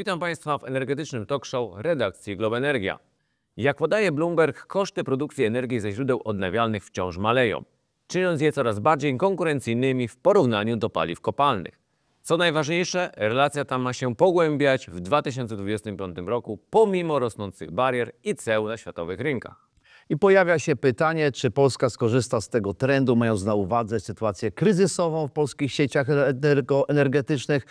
Witam Państwa w energetycznym talk show redakcji Globenergia. Jak podaje Bloomberg, koszty produkcji energii ze źródeł odnawialnych wciąż maleją, czyniąc je coraz bardziej konkurencyjnymi w porównaniu do paliw kopalnych. Co najważniejsze, relacja ta ma się pogłębiać w 2025 roku pomimo rosnących barier i ceł na światowych rynkach. I pojawia się pytanie, czy Polska skorzysta z tego trendu, mając na uwadze sytuację kryzysową w polskich sieciach energetycznych,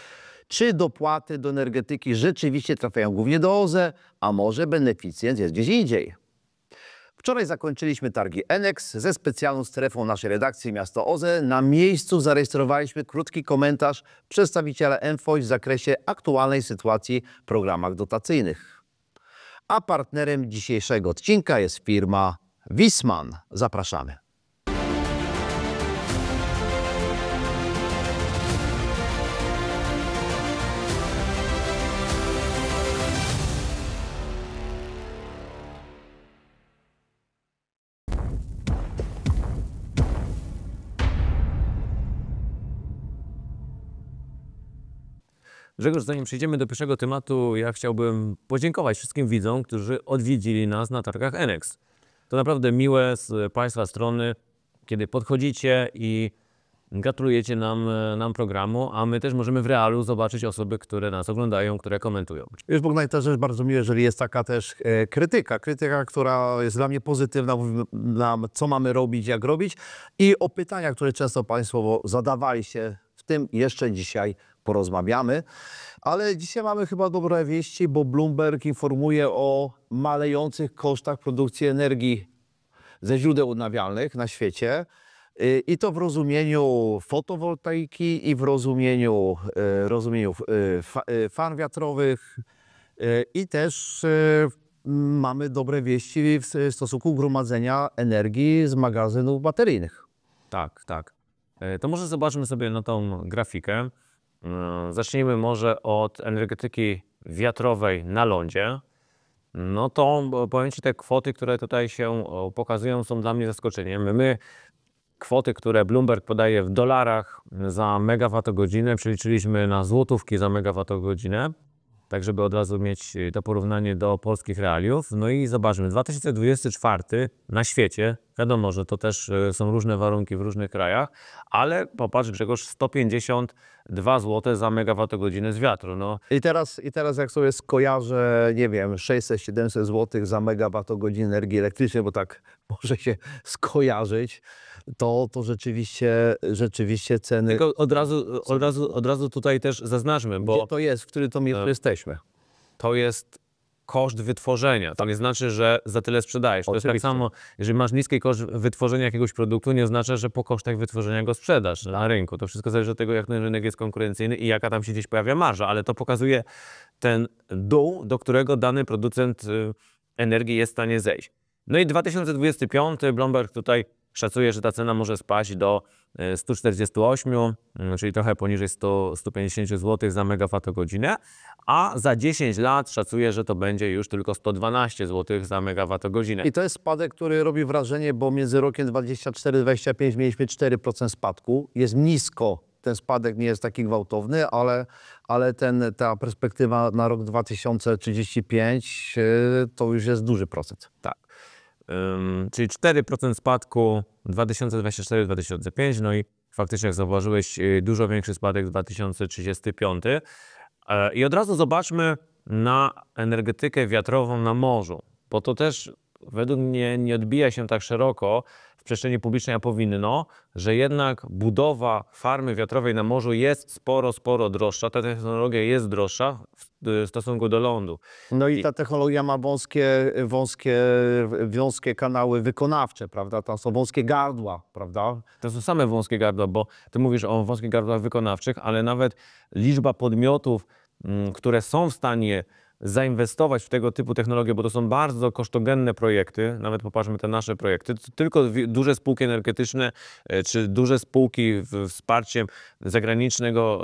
czy dopłaty do energetyki rzeczywiście trafiają głównie do OZE, a może beneficjent jest gdzieś indziej. Wczoraj zakończyliśmy targi Enex ze specjalną strefą naszej redakcji Miasto OZE. Na miejscu zarejestrowaliśmy krótki komentarz przedstawiciela mFOŚ w zakresie aktualnej sytuacji w programach dotacyjnych. A partnerem dzisiejszego odcinka jest firma Wisman. Zapraszamy. Grzegorz, zanim przejdziemy do pierwszego tematu, ja chciałbym podziękować wszystkim widzom, którzy odwiedzili nas na targach Enex. To naprawdę miłe z Państwa strony, kiedy podchodzicie i gratulujecie nam programu, a my też możemy w realu zobaczyć osoby, które nas oglądają, które komentują. Wiesz, Bogdan, to też bardzo miłe, jeżeli jest taka też krytyka, która jest dla mnie pozytywna, mówi nam, co mamy robić, jak robić, i o pytania, które często Państwo zadawali się, w tym jeszcze dzisiaj porozmawiamy. Ale dzisiaj mamy chyba dobre wieści, bo Bloomberg informuje o malejących kosztach produkcji energii ze źródeł odnawialnych na świecie. I to w rozumieniu fotowoltaiki i w rozumieniu farm wiatrowych. I też mamy dobre wieści w stosunku gromadzenia energii z magazynów bateryjnych. Tak, tak. To może zobaczmy sobie na tą grafikę. Zacznijmy może od energetyki wiatrowej na lądzie. No to powiem Ci, te kwoty, które tutaj się pokazują, są dla mnie zaskoczeniem. Kwoty, które Bloomberg podaje w dolarach za megawattogodzinę, przeliczyliśmy na złotówki za megawattogodzinę, tak żeby od razu mieć to porównanie do polskich realiów. No i zobaczmy, 2024 na świecie, wiadomo, że to też są różne warunki w różnych krajach, ale popatrz, Grzegorz, 152 zł za megawattogodzinę z wiatru. No. I teraz jak sobie skojarzę, nie wiem, 600-700 zł za megawattogodzinę energii elektrycznej, bo tak może się skojarzyć, to rzeczywiście ceny... Tylko od razu tutaj też zaznaczmy, bo... Gdzie to jest, w którym to miejscu jesteśmy? To jest koszt wytworzenia. To nie znaczy, że za tyle sprzedajesz. To jest tak samo, jeżeli masz niski koszt wytworzenia jakiegoś produktu, nie oznacza, że po kosztach wytworzenia go sprzedasz na rynku. To wszystko zależy od tego, jak ten rynek jest konkurencyjny i jaka tam się gdzieś pojawia marża, ale to pokazuje ten dół, do którego dany producent energii jest w stanie zejść. No i 2025 Bloomberg tutaj szacuje, że ta cena może spaść do 148, czyli trochę poniżej 150 zł za megawattogodzinę, a za 10 lat szacuje, że to będzie już tylko 112 zł za megawattogodzinę. I to jest spadek, który robi wrażenie, bo między rokiem 2024-2025 mieliśmy 4% spadku. Jest nisko, ten spadek nie jest taki gwałtowny, ale ta perspektywa na rok 2035 to już jest duży procent. Tak. Czyli 4% spadku 2024-2025, no i faktycznie, jak zauważyłeś, dużo większy spadek w 2035. I od razu zobaczmy na energetykę wiatrową na morzu, bo to też według mnie nie odbija się tak szeroko w przestrzeni publicznej, a powinno, że jednak budowa farmy wiatrowej na morzu jest sporo droższa. Ta technologia jest droższa w stosunku do lądu. No i ta technologia ma wąskie kanały wykonawcze, prawda? Tam są wąskie gardła, prawda? To są same wąskie gardła, bo ty mówisz o wąskich gardłach wykonawczych, ale nawet liczba podmiotów, które są w stanie zainwestować w tego typu technologie, bo to są bardzo kosztogenne projekty, nawet popatrzmy te nasze projekty, tylko duże spółki energetyczne czy duże spółki wsparciem zagranicznego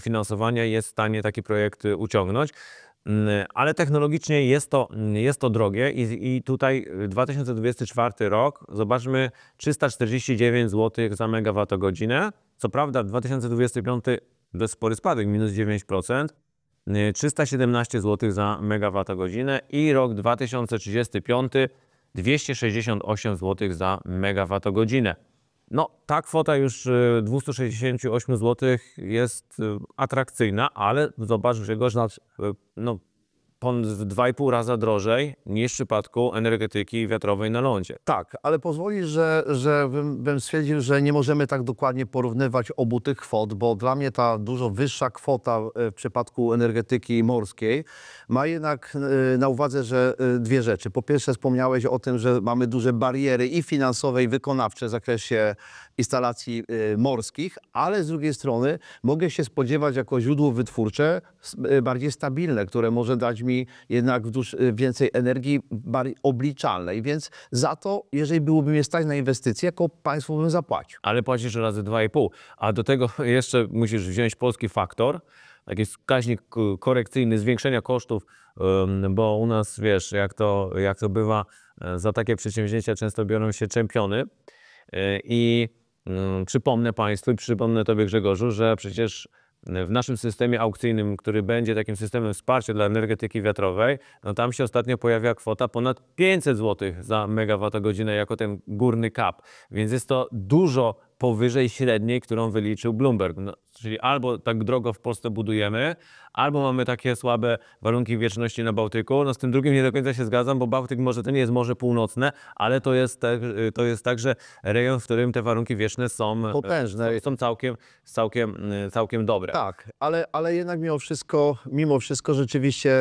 finansowania jest w stanie taki projekt uciągnąć. Ale technologicznie jest to drogie i tutaj 2024 rok, zobaczmy, 349 zł za megawattogodzinę. Co prawda 2025 dość spory spadek, minus 9%, 317 zł za megawattogodzinę i rok 2035 268 zł za megawattogodzinę. No, ta kwota już 268 zł jest atrakcyjna, ale zobacz, Grzegorz, no, ponad 2,5 raza drożej niż w przypadku energetyki wiatrowej na lądzie. Tak, ale pozwolisz, że bym stwierdził, że nie możemy tak dokładnie porównywać obu tych kwot, bo dla mnie ta dużo wyższa kwota w przypadku energetyki morskiej ma jednak na uwadze, że dwie rzeczy. Po pierwsze wspomniałeś o tym, że mamy duże bariery i finansowe, i wykonawcze w zakresie instalacji morskich, ale z drugiej strony mogę się spodziewać jako źródło wytwórcze bardziej stabilne, które może dać mi jednak więcej energii obliczalnej, więc za to, jeżeli byłoby mnie stać na inwestycje, jako państwo bym zapłacił. Ale płacisz razy 2,5, a do tego jeszcze musisz wziąć polski faktor, taki wskaźnik korekcyjny zwiększenia kosztów, bo u nas, wiesz, jak to bywa, za takie przedsięwzięcia często biorą się czempiony i przypomnę Państwu i przypomnę Tobie, Grzegorzu, że przecież w naszym systemie aukcyjnym, który będzie takim systemem wsparcia dla energetyki wiatrowej, no tam się ostatnio pojawia kwota ponad 500 zł za megawattogodzinę jako ten górny cap. Więc jest to dużo powyżej średniej, którą wyliczył Bloomberg. No, czyli albo tak drogo w Polsce budujemy, albo mamy takie słabe warunki wieczności na Bałtyku. No z tym drugim nie do końca się zgadzam, bo Bałtyk może to nie jest Morze Północne, ale to jest także rejon, w którym te warunki wieczne są potężne. Są całkiem dobre. Tak, ale jednak mimo wszystko rzeczywiście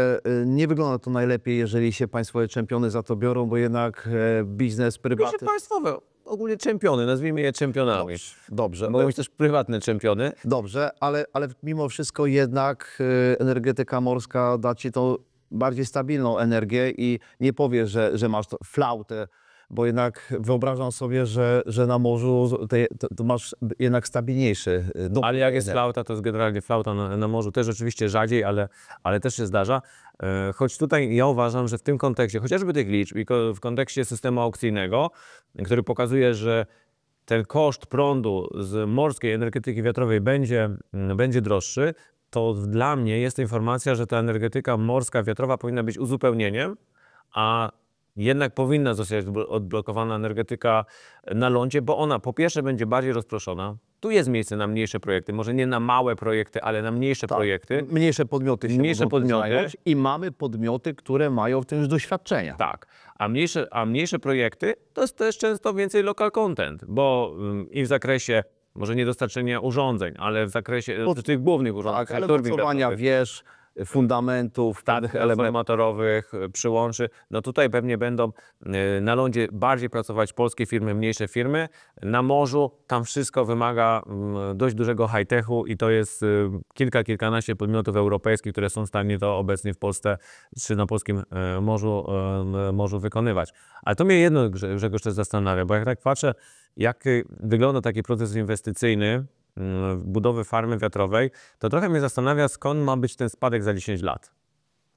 nie wygląda to najlepiej, jeżeli się państwowe czempiony za to biorą, bo jednak biznes prywatny... Proszę państwowe, ogólnie czempiony, nazwijmy je czempionami. Dobrze. Mogą być też prywatne czempiony. Dobrze, ale mimo wszystko jednak energetyka morska da ci tą bardziej stabilną energię i nie powiesz, że masz flautę, bo jednak wyobrażam sobie, że na morzu to masz jednak stabilniejszy. Ale jak jest flauta, to jest generalnie flauta na morzu. Też oczywiście rzadziej, ale też się zdarza. Choć tutaj ja uważam, że w tym kontekście, chociażby tych liczb i w kontekście systemu aukcyjnego, który pokazuje, że ten koszt prądu z morskiej energetyki wiatrowej będzie droższy, to dla mnie jest to informacja, że ta energetyka morska, wiatrowa powinna być uzupełnieniem, a jednak powinna zostać odblokowana energetyka na lądzie, bo ona po pierwsze będzie bardziej rozproszona. Tu jest miejsce na mniejsze projekty, może nie na małe projekty, ale na mniejsze projekty. Mniejsze podmioty się mogą zająć i mamy podmioty, które mają w tym już doświadczenia. Tak, a mniejsze projekty to jest też często więcej local content, bo i w zakresie może nie dostarczenia urządzeń, ale w zakresie tych głównych urządzeń, tak, mocowania wież, fundamentów, transformatorowych, przyłączy. No tutaj pewnie będą na lądzie bardziej pracować polskie firmy, mniejsze firmy. Na morzu tam wszystko wymaga dość dużego high-techu i to jest kilkanaście podmiotów europejskich, które są w stanie to obecnie w Polsce czy na polskim morzu wykonywać. Ale to mnie jedno, Grzegorz, też zastanawia, bo jak tak patrzę, jak wygląda taki proces inwestycyjny budowy farmy wiatrowej, to trochę mnie zastanawia, skąd ma być ten spadek za 10 lat.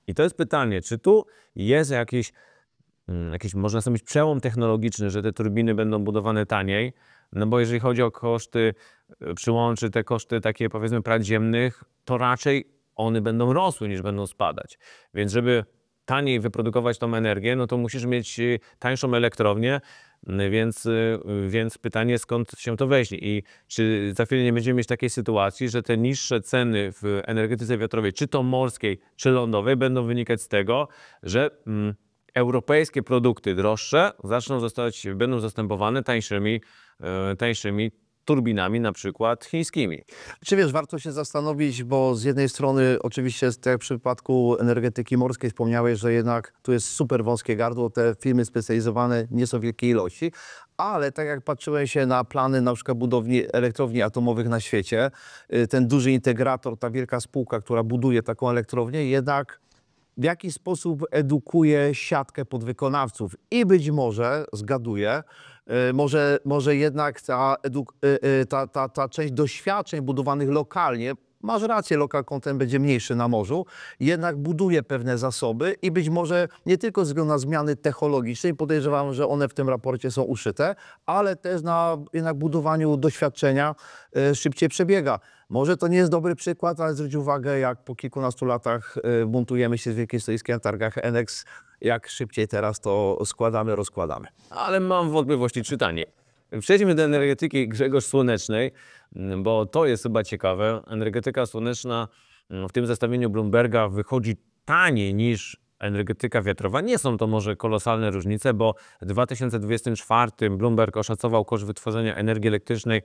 I to jest pytanie, czy tu jest jakiś można sobie powiedzieć, przełom technologiczny, że te turbiny będą budowane taniej, no bo jeżeli chodzi o koszty przyłączy, te koszty takie powiedzmy prac ziemnych, to raczej one będą rosły niż będą spadać. Więc żeby taniej wyprodukować tą energię, no to musisz mieć tańszą elektrownię, więc pytanie, skąd się to weźmie i czy za chwilę nie będziemy mieć takiej sytuacji, że te niższe ceny w energetyce wiatrowej, czy to morskiej, czy lądowej, będą wynikać z tego, że europejskie produkty droższe będą zastępowane tańszymi turbinami, na przykład chińskimi. Czy wiesz, warto się zastanowić, bo z jednej strony oczywiście, tak jak w przypadku energetyki morskiej wspomniałeś, że jednak tu jest super wąskie gardło, te firmy specjalizowane nie są w wielkiej ilości, ale tak jak patrzyłem się na plany na przykład budowni elektrowni atomowych na świecie, ten duży integrator, ta wielka spółka, która buduje taką elektrownię, jednak w jaki sposób edukuje siatkę podwykonawców i być może, zgaduję, może jednak ta część doświadczeń budowanych lokalnie, masz rację, local content będzie mniejszy na morzu, jednak buduje pewne zasoby i być może nie tylko ze względu na zmiany technologiczne, i podejrzewam, że one w tym raporcie są uszyte, ale też na jednak budowaniu doświadczenia szybciej przebiega. Może to nie jest dobry przykład, ale zwróć uwagę, jak po kilkunastu latach buntujemy się z Wielkiej Stoickiej na targach Enex, jak szybciej teraz to składamy, rozkładamy. Ale mam wątpliwości, czy taniej. Przejdźmy do energetyki, Grzegorz, słonecznej, bo to jest chyba ciekawe. Energetyka słoneczna w tym zestawieniu Bloomberga wychodzi taniej niż energetyka wiatrowa. Nie są to może kolosalne różnice, bo w 2024 Bloomberg oszacował koszt wytworzenia energii elektrycznej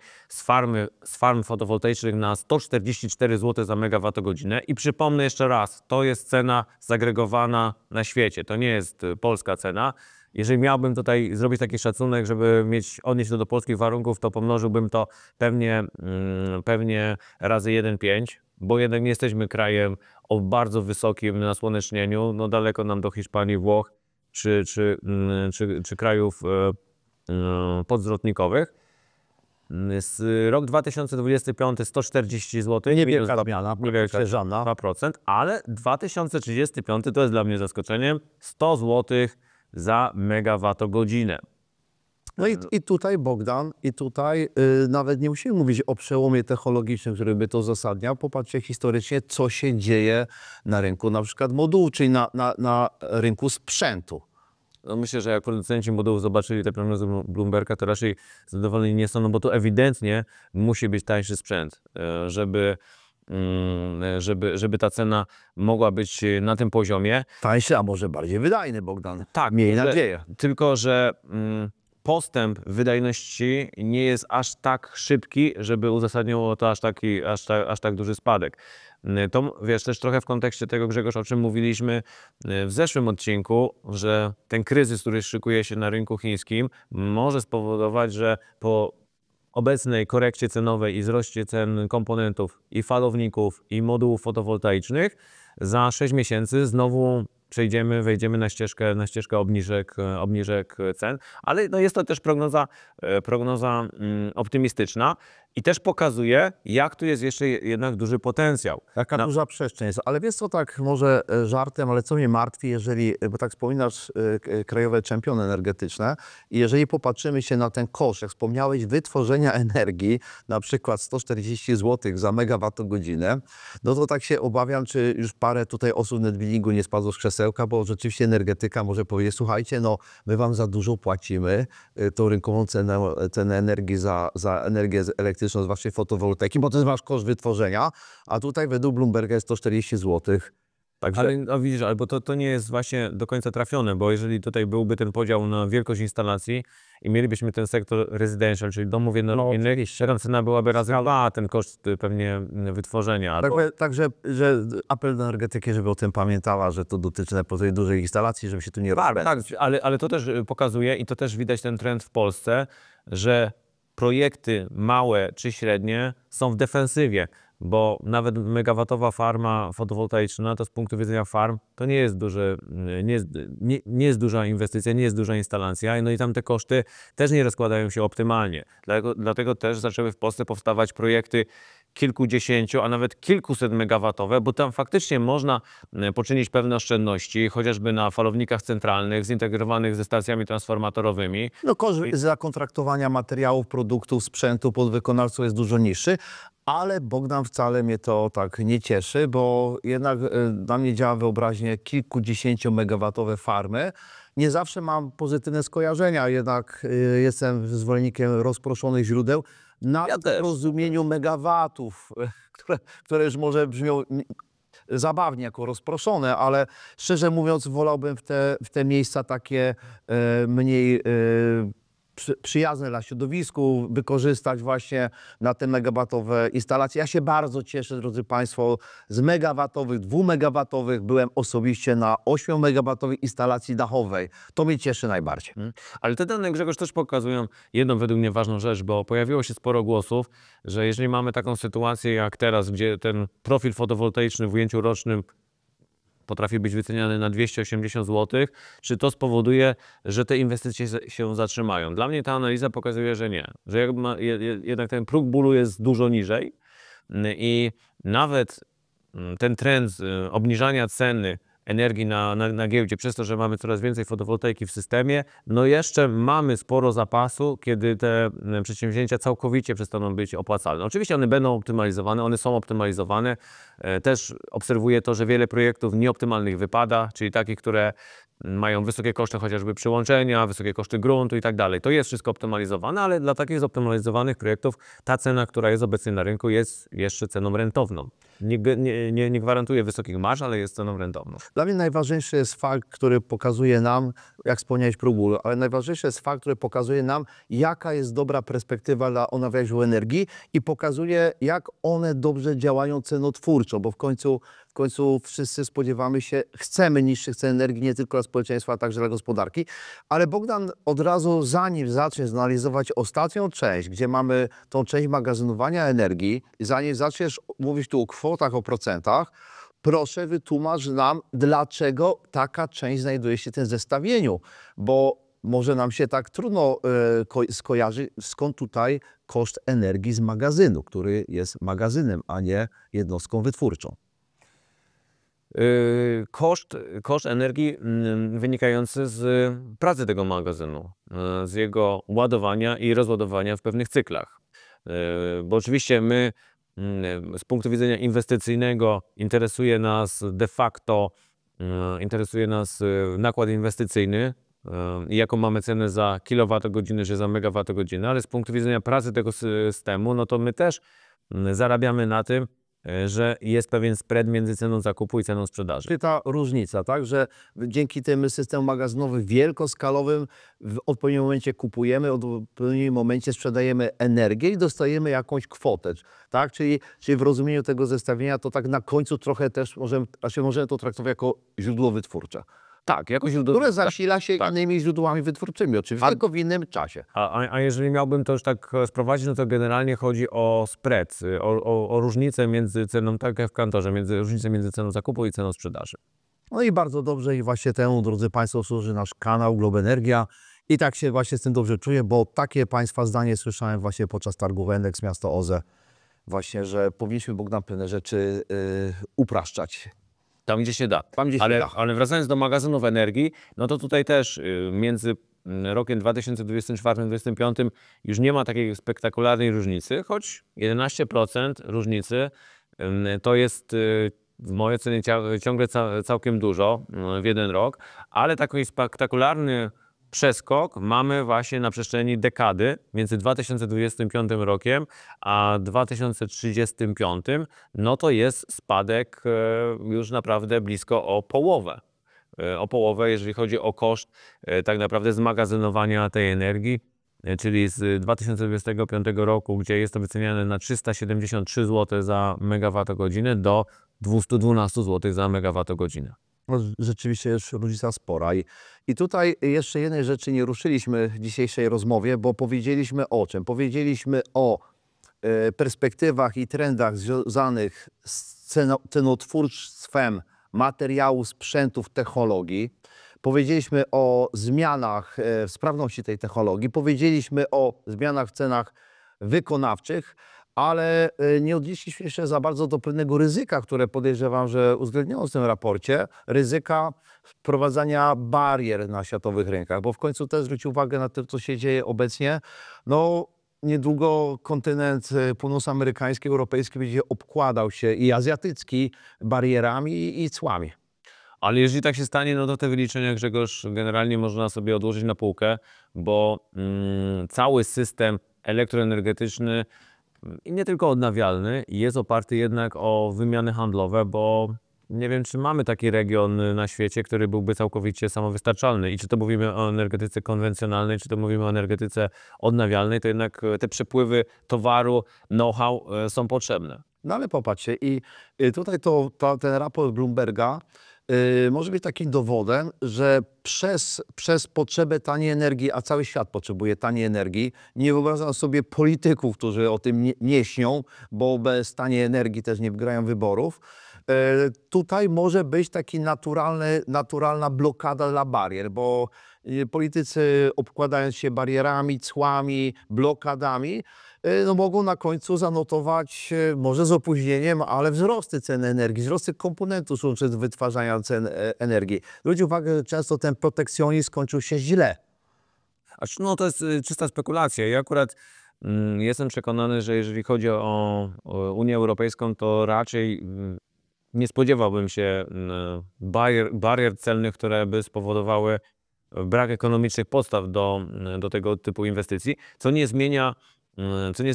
z farm fotowoltaicznych na 144 zł za megawattogodzinę. I przypomnę jeszcze raz, to jest cena zagregowana na świecie, to nie jest polska cena. Jeżeli miałbym tutaj zrobić taki szacunek, żeby odnieść to do polskich warunków, to pomnożyłbym to pewnie razy 1,5, bo jednak nie jesteśmy krajem o bardzo wysokim nasłonecznieniu, no daleko nam do Hiszpanii, Włoch czy krajów podzwrotnikowych. Rok 2025 140 zł. Niewielka zmiana, żadna. 2%, ale 2035 to jest dla mnie zaskoczeniem, 100 zł za megawattogodzinę. No i tutaj Bogdan, nawet nie musimy mówić o przełomie technologicznym, który by to uzasadniał. Popatrzcie historycznie, co się dzieje na rynku na przykład modułu, czyli na rynku sprzętu. No myślę, że jak producenci modułów zobaczyli te prognozy Bloomberga, to raczej zadowoleni nie są, no bo to ewidentnie musi być tańszy sprzęt, żeby ta cena mogła być na tym poziomie. Tańszy, a może bardziej wydajny, Bogdan. Tak, miej nadzieję. Tylko że postęp wydajności nie jest aż tak szybki, żeby uzasadniło to aż tak duży spadek. To wiesz, też trochę w kontekście tego, Grzegorz, o czym mówiliśmy w zeszłym odcinku, że ten kryzys, który szykuje się na rynku chińskim, może spowodować, że po obecnej korekcie cenowej i wzroście cen komponentów i falowników i modułów fotowoltaicznych za 6 miesięcy znowu wejdziemy na ścieżkę obniżek cen, ale no jest to też prognoza optymistyczna i też pokazuje, jak tu jest jeszcze jednak duży potencjał. Jaka duża przestrzeń jest. Ale wiesz co, tak może żartem, ale co mnie martwi, bo tak wspominasz krajowe czempiony energetyczne i jeżeli popatrzymy się na ten koszt, jak wspomniałeś, wytworzenia energii, na przykład 140 zł za megawattogodzinę, no to tak się obawiam, czy już parę tutaj osób w Netbillingu nie spadło z krzesełka, bo rzeczywiście energetyka może powiedzieć, słuchajcie, no my wam za dużo płacimy, tą rynkową cenę energii za energię elektryczną z waszej fotowoltaiki, bo to jest wasz koszt wytworzenia, a tutaj według Bloomberga jest 140 zł. Także... Ale no widzisz, albo to nie jest właśnie do końca trafione, bo jeżeli tutaj byłby ten podział na wielkość instalacji i mielibyśmy ten sektor residential, czyli domów jednorodzinnych, ta cena byłaby razy 2, a ten koszt pewnie wytworzenia. Także że apel do energetyki, żeby o tym pamiętała, że to dotyczy najpierw dużych instalacji, żeby się tu nie rozpędzać. Tak, ale to też pokazuje i to też widać ten trend w Polsce, że projekty małe czy średnie są w defensywie, bo nawet megawattowa farma fotowoltaiczna to z punktu widzenia farm to nie jest duża inwestycja, nie jest duża instalacja, no i tam te koszty też nie rozkładają się optymalnie. Dlatego też zaczęły w Polsce powstawać projekty kilkudziesięciu, a nawet kilkuset megawattowe, bo tam faktycznie można poczynić pewne oszczędności, chociażby na falownikach centralnych, zintegrowanych ze stacjami transformatorowymi. No koszt zakontraktowania materiałów, produktów, sprzętu pod wykonawcą jest dużo niższy, ale Bogdan wcale mnie to tak nie cieszy, bo jednak na mnie działa wyobraźnię kilkudziesięciomegawatowe farmy. Nie zawsze mam pozytywne skojarzenia, jednak jestem zwolennikiem rozproszonych źródeł. Na rozumieniu megawatów, które już może brzmią zabawnie jako rozproszone, ale szczerze mówiąc wolałbym w te miejsca takie mniej przyjazne dla środowisku wykorzystać właśnie na te megawatowe instalacje. Ja się bardzo cieszę, drodzy Państwo, z megawatowych, 2-megawatowych. Byłem osobiście na 8-megawatowej instalacji dachowej. To mnie cieszy najbardziej. Ale te dane, Grzegorz, też pokazują jedną według mnie ważną rzecz, bo pojawiło się sporo głosów, że jeżeli mamy taką sytuację jak teraz, gdzie ten profil fotowoltaiczny w ujęciu rocznym potrafi być wyceniany na 280 zł, czy to spowoduje, że te inwestycje się zatrzymają? Dla mnie ta analiza pokazuje, że nie. Że jednak ten próg bólu jest dużo niżej i nawet ten trend obniżania ceny energii na giełdzie, przez to, że mamy coraz więcej fotowoltaiki w systemie, no jeszcze mamy sporo zapasu, kiedy te przedsięwzięcia całkowicie przestaną być opłacalne. Oczywiście one będą optymalizowane, one są optymalizowane. Też obserwuję to, że wiele projektów nieoptymalnych wypada, czyli takich, które mają wysokie koszty chociażby przyłączenia, wysokie koszty gruntu i tak dalej. To jest wszystko optymalizowane, ale dla takich zoptymalizowanych projektów ta cena, która jest obecnie na rynku, jest jeszcze ceną rentowną. Nie gwarantuje wysokich marż, ale jest ceną rentowną. Dla mnie najważniejszy jest fakt, który pokazuje nam, jak wspomniałeś próbu, ale najważniejszy jest fakt, który pokazuje nam, jaka jest dobra perspektywa dla odnawialnych źródeł energii i pokazuje, jak one dobrze działają cenotwórczo, bo w końcu wszyscy spodziewamy się, chcemy niższych cen energii nie tylko dla społeczeństwa, ale także dla gospodarki. Ale Bogdan od razu, zanim zaczniesz analizować ostatnią część, gdzie mamy tą część magazynowania energii, zanim zaczniesz mówić tu o kwotach, o procentach, proszę wytłumacz nam, dlaczego taka część znajduje się w tym zestawieniu, bo może nam się tak trudno skojarzy, skąd tutaj koszt energii z magazynu, który jest magazynem, a nie jednostką wytwórczą. Koszt energii wynikający z pracy tego magazynu, z jego ładowania i rozładowania w pewnych cyklach. Bo oczywiście my z punktu widzenia inwestycyjnego interesuje nas de facto nakład inwestycyjny i jaką mamy cenę za kilowatogodzinę czy za megawatogodzinę, ale z punktu widzenia pracy tego systemu, no to my też zarabiamy na tym, że jest pewien spread między ceną zakupu i ceną sprzedaży. Czyli ta różnica, tak, że dzięki tym systemom magazynowym wielkoskalowym w odpowiednim momencie kupujemy, w odpowiednim momencie sprzedajemy energię i dostajemy jakąś kwotę, tak? Czyli w rozumieniu tego zestawienia to tak na końcu trochę też możemy to traktować jako źródło wytwórcze. Tak, jako źródło, Które zasila się innymi źródłami wytwórczymi, oczywiście, tylko w innym czasie. A jeżeli miałbym to już tak sprowadzić, no to generalnie chodzi o spread, o różnicę między ceną, tak jak w kantorze, różnicę między ceną zakupu i ceną sprzedaży. No i bardzo dobrze i właśnie temu, drodzy Państwo, służy nasz kanał Globenergia. I tak się właśnie z tym dobrze czuję, bo takie Państwa zdanie słyszałem właśnie podczas targów Endex Miasto OZE, właśnie, że powinniśmy, Bogdan, pewne rzeczy upraszczać. Tam, gdzie się da. Ale wracając do magazynów energii, no to tutaj też między rokiem 2024 a 2025 już nie ma takiej spektakularnej różnicy, choć 11% różnicy to jest w mojej ocenie ciągle całkiem dużo w jeden rok, ale taki spektakularny przeskok mamy właśnie na przestrzeni dekady między 2025 rokiem a 2035, no to jest spadek już naprawdę blisko o połowę. Jeżeli chodzi o koszt tak naprawdę zmagazynowania tej energii, czyli z 2025 roku, gdzie jest to wyceniane na 373 zł za megawattogodzinę do 212 zł za megawattogodzinę. No, rzeczywiście jest różnica spora. I tutaj jeszcze jednej rzeczy nie ruszyliśmy w dzisiejszej rozmowie, bo powiedzieliśmy o czym? Powiedzieliśmy o perspektywach i trendach związanych z cenotwórstwem materiałów, sprzętów, technologii. Powiedzieliśmy o zmianach w sprawności tej technologii. Powiedzieliśmy o zmianach w cenach wykonawczych, ale nie odnieśliśmy się jeszcze za bardzo do pewnego ryzyka, które podejrzewam, że uwzględniono w tym raporcie. Ryzyka wprowadzania barier na światowych rynkach, bo w końcu też zwróć uwagę na to, co się dzieje obecnie. No, niedługo kontynent północnoamerykański, europejski będzie obkładał się i azjatycki barierami i cłami. Ale jeżeli tak się stanie, no to te wyliczenia, Grzegorz, generalnie można sobie odłożyć na półkę, bo cały system elektroenergetyczny i nie tylko odnawialny jest oparty jednak o wymiany handlowe, bo nie wiem, czy mamy taki region na świecie, który byłby całkowicie samowystarczalny. I czy to mówimy o energetyce konwencjonalnej, czy to mówimy o energetyce odnawialnej, to jednak te przepływy towaru, know-how są potrzebne. No ale popatrzcie, i tutaj ten raport Bloomberga może być takim dowodem, że przez potrzebę taniej energii, a cały świat potrzebuje taniej energii, nie wyobrażam sobie polityków, którzy o tym nie śnią, bo bez taniej energii też nie wygrają wyborów. Tutaj może być taki naturalna blokada dla barier, bo politycy obkładając się barierami, cłami, blokadami, no mogą na końcu zanotować, może z opóźnieniem, ale wzrosty cen energii, wzrosty komponentów służących do wytwarzania cen energii. Zwróćcie uwagę, że często ten protekcjonizm skończył się źle. No to jest czysta spekulacja. Ja akurat jestem przekonany, że jeżeli chodzi o Unię Europejską, to raczej nie spodziewałbym się barier celnych, które by spowodowały brak ekonomicznych podstaw do tego typu inwestycji, co nie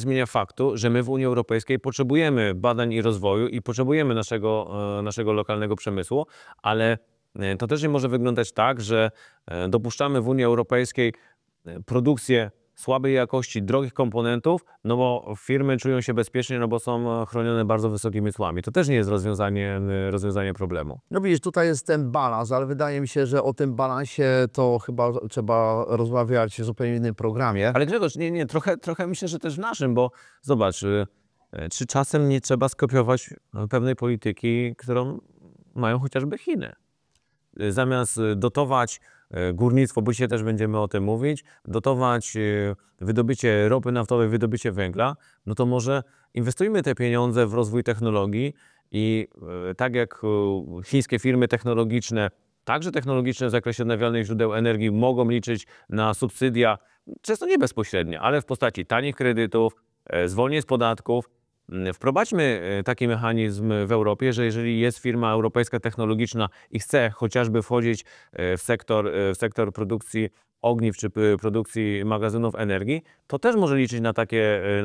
zmienia faktu, że my w Unii Europejskiej potrzebujemy badań i rozwoju i potrzebujemy naszego lokalnego przemysłu, ale to też nie może wyglądać tak, że dopuszczamy w Unii Europejskiej produkcję słabej jakości, drogich komponentów, no bo firmy czują się bezpiecznie, no bo są chronione bardzo wysokimi cłami. To też nie jest rozwiązanie problemu. No widzisz, tutaj jest ten balans, ale wydaje mi się, że o tym balansie to chyba trzeba rozmawiać w zupełnie innym programie. Ale Grzegorz, trochę myślę, że też w naszym, bo zobacz, czy czasem nie trzeba skopiować pewnej polityki, którą mają chociażby Chiny. Zamiast dotować górnictwo, bo dzisiaj też będziemy o tym mówić, dotować wydobycie ropy naftowej, wydobycie węgla, no to może inwestujmy te pieniądze w rozwój technologii i tak jak chińskie firmy technologiczne, także technologiczne w zakresie odnawialnych źródeł energii mogą liczyć na subsydia, często nie bezpośrednie, ale w postaci tanich kredytów, zwolnień z podatków. Wprowadźmy taki mechanizm w Europie, że jeżeli jest firma europejska technologiczna i chce chociażby wchodzić w sektor produkcji ogniw czy produkcji magazynów energii, to też może liczyć na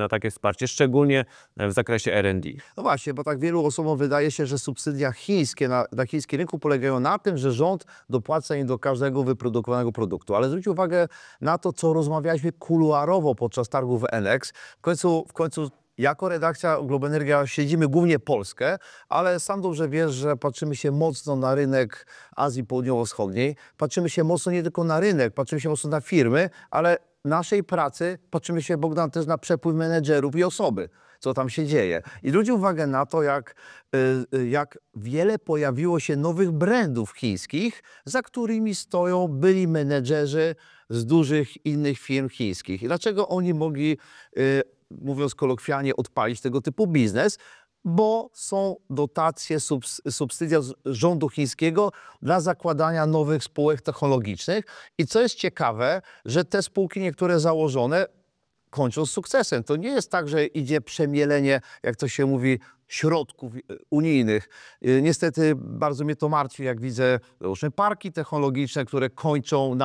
takie wsparcie, szczególnie w zakresie R&D. No właśnie, bo tak wielu osobom wydaje się, że subsydia chińskie na chińskim rynku polegają na tym, że rząd dopłaca im do każdego wyprodukowanego produktu. Ale zwróć uwagę na to, co rozmawialiśmy kuluarowo podczas targów Enex. W końcu jako redakcja Globenergia śledzimy głównie Polskę, ale sam dobrze wiesz, że patrzymy się mocno na rynek Azji Południowo-Wschodniej. Patrzymy się mocno nie tylko na rynek, patrzymy się mocno na firmy, ale naszej pracy patrzymy się, Bogdan, też na przepływ menedżerów i osoby, co tam się dzieje. I zwróćcie uwagę na to, jak wiele pojawiło się nowych brandów chińskich, za którymi stoją byli menedżerzy z dużych innych firm chińskich. I dlaczego oni mogli, mówiąc kolokwialnie, odpalić tego typu biznes? Bo są dotacje, subsydia z rządu chińskiego dla zakładania nowych spółek technologicznych. I co jest ciekawe, że te spółki niektóre założone kończą z sukcesem. To nie jest tak, że idzie przemielenie, jak to się mówi, środków unijnych. Niestety bardzo mnie to martwi, jak widzę różne parki technologiczne, które kończą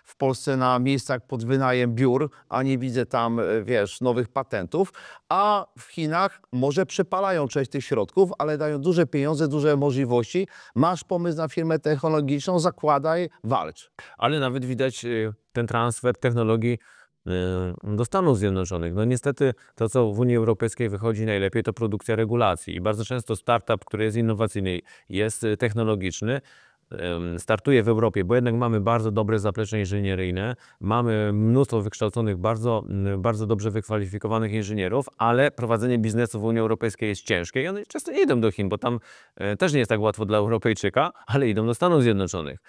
w Polsce na miejscach pod wynajem biur, a nie widzę tam, wiesz, nowych patentów. A w Chinach może przepalają część tych środków, ale dają duże pieniądze, duże możliwości. Masz pomysł na firmę technologiczną, zakładaj, walcz. Ale nawet widać ten transfer technologii do Stanów Zjednoczonych. No niestety to, co w Unii Europejskiej wychodzi najlepiej, to produkcja regulacji. I bardzo często startup, który jest innowacyjny, jest technologiczny, startuje w Europie, bo jednak mamy bardzo dobre zaplecze inżynieryjne, mamy mnóstwo wykształconych, bardzo dobrze wykwalifikowanych inżynierów, ale prowadzenie biznesu w Unii Europejskiej jest ciężkie i one często nie idą do Chin, bo tam też nie jest tak łatwo dla Europejczyka, ale idą do Stanów Zjednoczonych,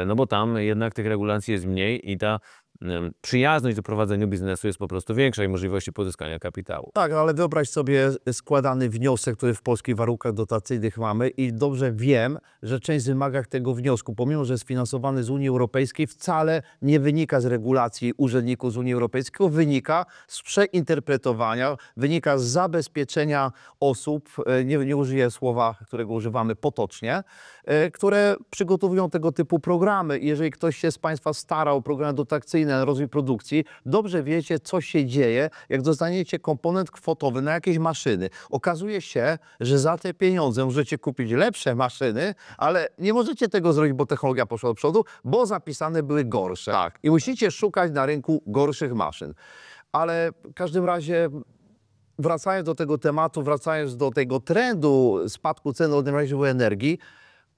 no bo tam jednak tych regulacji jest mniej i ta przyjazność do prowadzenia biznesu jest po prostu większa i możliwości pozyskania kapitału. Tak, ale wyobraź sobie składany wniosek, który w polskich warunkach dotacyjnych mamy i dobrze wiem, że część z wymagań tego wniosku, pomimo że jest finansowany z Unii Europejskiej, wcale nie wynika z regulacji urzędników z Unii Europejskiej, wynika z przeinterpretowania, wynika z zabezpieczenia osób, nie użyję słowa, którego używamy potocznie, które przygotowują tego typu programy. Jeżeli ktoś się z Państwa starał o programy dotacyjne na rozwój produkcji, dobrze wiecie, co się dzieje, jak dostaniecie komponent kwotowy na jakieś maszyny. Okazuje się, że za te pieniądze możecie kupić lepsze maszyny, ale nie możecie tego zrobić, bo technologia poszła do przodu, bo zapisane były gorsze. Tak. I musicie szukać na rynku gorszych maszyn. Ale w każdym razie, wracając do tego tematu, wracając do tego trendu spadku cen odnawialnych źródeł energii,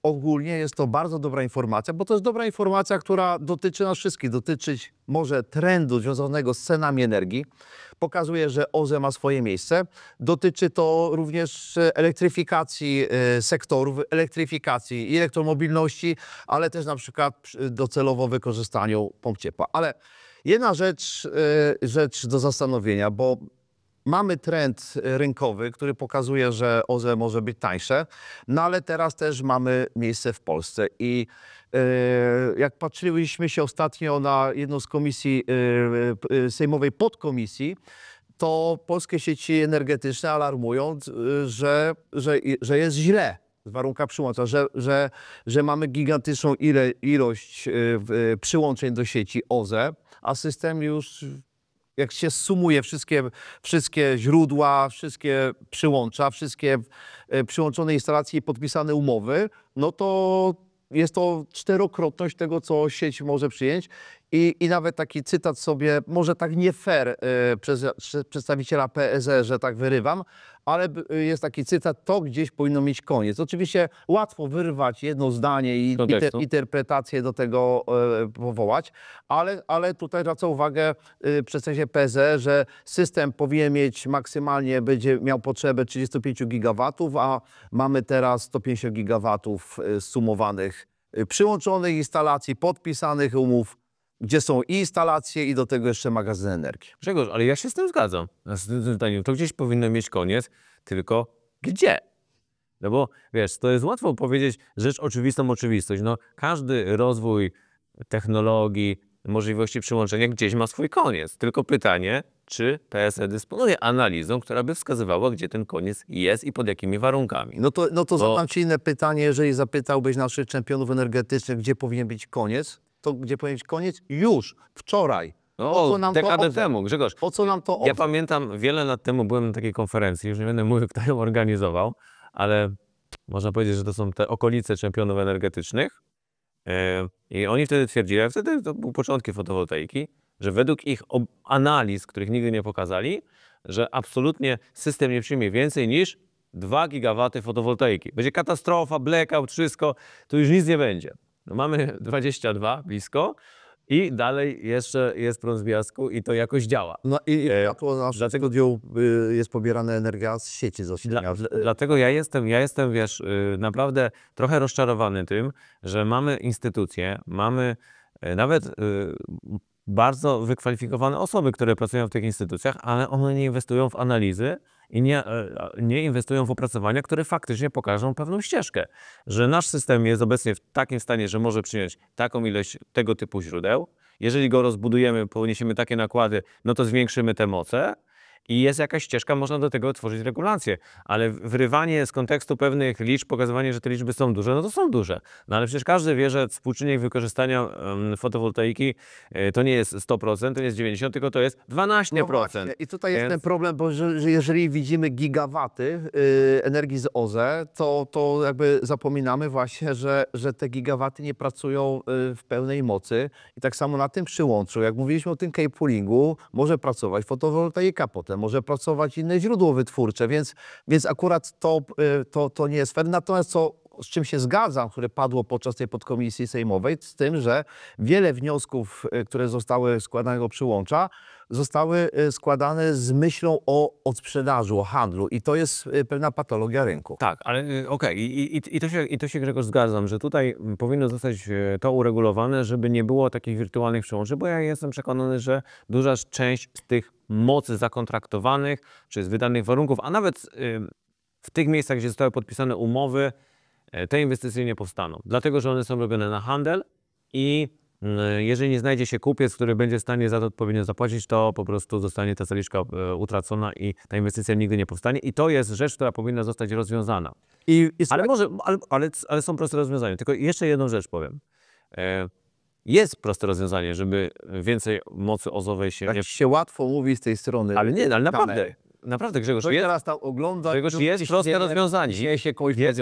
ogólnie jest to bardzo dobra informacja, bo to jest dobra informacja, która dotyczy nas wszystkich. Dotyczyć może trendu związanego z cenami energii. Pokazuje, że OZE ma swoje miejsce. Dotyczy to również elektryfikacji sektorów, elektryfikacji i elektromobilności, ale też na przykład docelowo wykorzystaniu pomp ciepła. Ale jedna rzecz do zastanowienia, bo mamy trend rynkowy, który pokazuje, że OZE może być tańsze, no ale teraz też mamy miejsce w Polsce i jak patrzyliśmy się ostatnio na jedną z komisji sejmowej podkomisji, to polskie sieci energetyczne alarmują, że jest źle z warunka przyłącza, że mamy gigantyczną ilość przyłączeń do sieci OZE, a system już, jak się sumuje wszystkie źródła, wszystkie przyłącza, wszystkie przyłączone instalacje i podpisane umowy, no to jest to czterokrotność tego, co sieć może przyjąć. I nawet taki cytat sobie, może tak nie fair przez przedstawiciela PSE, że tak wyrywam, ale jest taki cytat, to gdzieś powinno mieć koniec. Oczywiście łatwo wyrwać jedno zdanie i interpretację do tego powołać, ale tutaj zwraca uwagę przedstawiciel PSE, że system powinien mieć maksymalnie, będzie miał potrzebę 35 gigawatów, a mamy teraz 150 gigawatów sumowanych przyłączonych instalacji, podpisanych umów, gdzie są i instalacje, i do tego jeszcze magazyn energii. Grzegorz, ale ja się z tym zgadzam. Z tym zdaniem. To gdzieś powinno mieć koniec, tylko gdzie? No bo wiesz, to jest łatwo powiedzieć rzecz oczywistą oczywistość. No, każdy rozwój technologii, możliwości przyłączenia gdzieś ma swój koniec. Tylko pytanie, czy PSE dysponuje analizą, która by wskazywała, gdzie ten koniec jest i pod jakimi warunkami. No to zadam Ci inne pytanie, jeżeli zapytałbyś naszych czempionów energetycznych, gdzie powinien być koniec, to gdzie powinien być koniec? Już, wczoraj. No, dekadę temu, Grzegorz. Po co nam to Ja pamiętam, wiele lat temu byłem na takiej konferencji, już nie będę mówił, kto ją organizował, ale można powiedzieć, że to są te okolice czempionów energetycznych. I oni wtedy twierdzili, a wtedy to były początki fotowoltaiki, że według ich analiz, których nigdy nie pokazali, że absolutnie system nie przyjmie więcej niż 2 gigawaty fotowoltaiki. Będzie katastrofa, blackout, wszystko, to już nic nie będzie. No mamy 22 blisko i dalej jeszcze jest prąd z piasku i to jakoś działa. No i dlatego jest pobierana energia z sieci. Dlatego ja jestem, wiesz, naprawdę trochę rozczarowany tym, że mamy instytucje, mamy nawet bardzo wykwalifikowane osoby, które pracują w tych instytucjach, ale one nie inwestują w analizy i nie inwestują w opracowania, które faktycznie pokażą pewną ścieżkę. Że nasz system jest obecnie w takim stanie, że może przyjąć taką ilość tego typu źródeł. Jeżeli go rozbudujemy, poniesiemy takie nakłady, no to zwiększymy te moce. I jest jakaś ścieżka, można do tego tworzyć regulacje, ale wyrywanie z kontekstu pewnych liczb, pokazywanie, że te liczby są duże, no to są duże. No ale przecież każdy wie, że współczynnik wykorzystania fotowoltaiki to nie jest 100%, to nie jest 90%, tylko to jest 12%. No właśnie. I tutaj jest ten problem, bo że jeżeli widzimy gigawaty energii z OZE, to jakby zapominamy właśnie, że te gigawaty nie pracują w pełnej mocy. I tak samo na tym przyłączu, jak mówiliśmy o tym carpoolingu, może pracować fotowoltaika potem, może pracować inne źródło wytwórcze, więc akurat to nie jest fair. Natomiast z czym się zgadzam, które padło podczas tej podkomisji sejmowej, z tym, że wiele wniosków, które zostały składane do przyłącza, zostały składane z myślą o odsprzedaży, o handlu i to jest pewna patologia rynku. Tak, ale okej. I to się Grzegorz zgadzam, że tutaj powinno zostać to uregulowane, żeby nie było takich wirtualnych przyłączy, bo ja jestem przekonany, że duża część z tych mocy zakontraktowanych, czy z wydanych warunków, a nawet w tych miejscach, gdzie zostały podpisane umowy, te inwestycje nie powstaną. Dlatego, że one są robione na handel i jeżeli nie znajdzie się kupiec, który będzie w stanie za to odpowiednio zapłacić, to po prostu zostanie ta zaliczka utracona i ta inwestycja nigdy nie powstanie. I to jest rzecz, która powinna zostać rozwiązana. Ale są proste rozwiązania. Tylko jeszcze jedną rzecz powiem. Jest proste rozwiązanie, żeby więcej mocy OZE-owej się... Tak się łatwo mówi z tej strony. Ale nie, ale naprawdę. Naprawdę, Grzegorz, jest, teraz tam ogląda, Grzegorz, jest proste rozwiązanie. Jest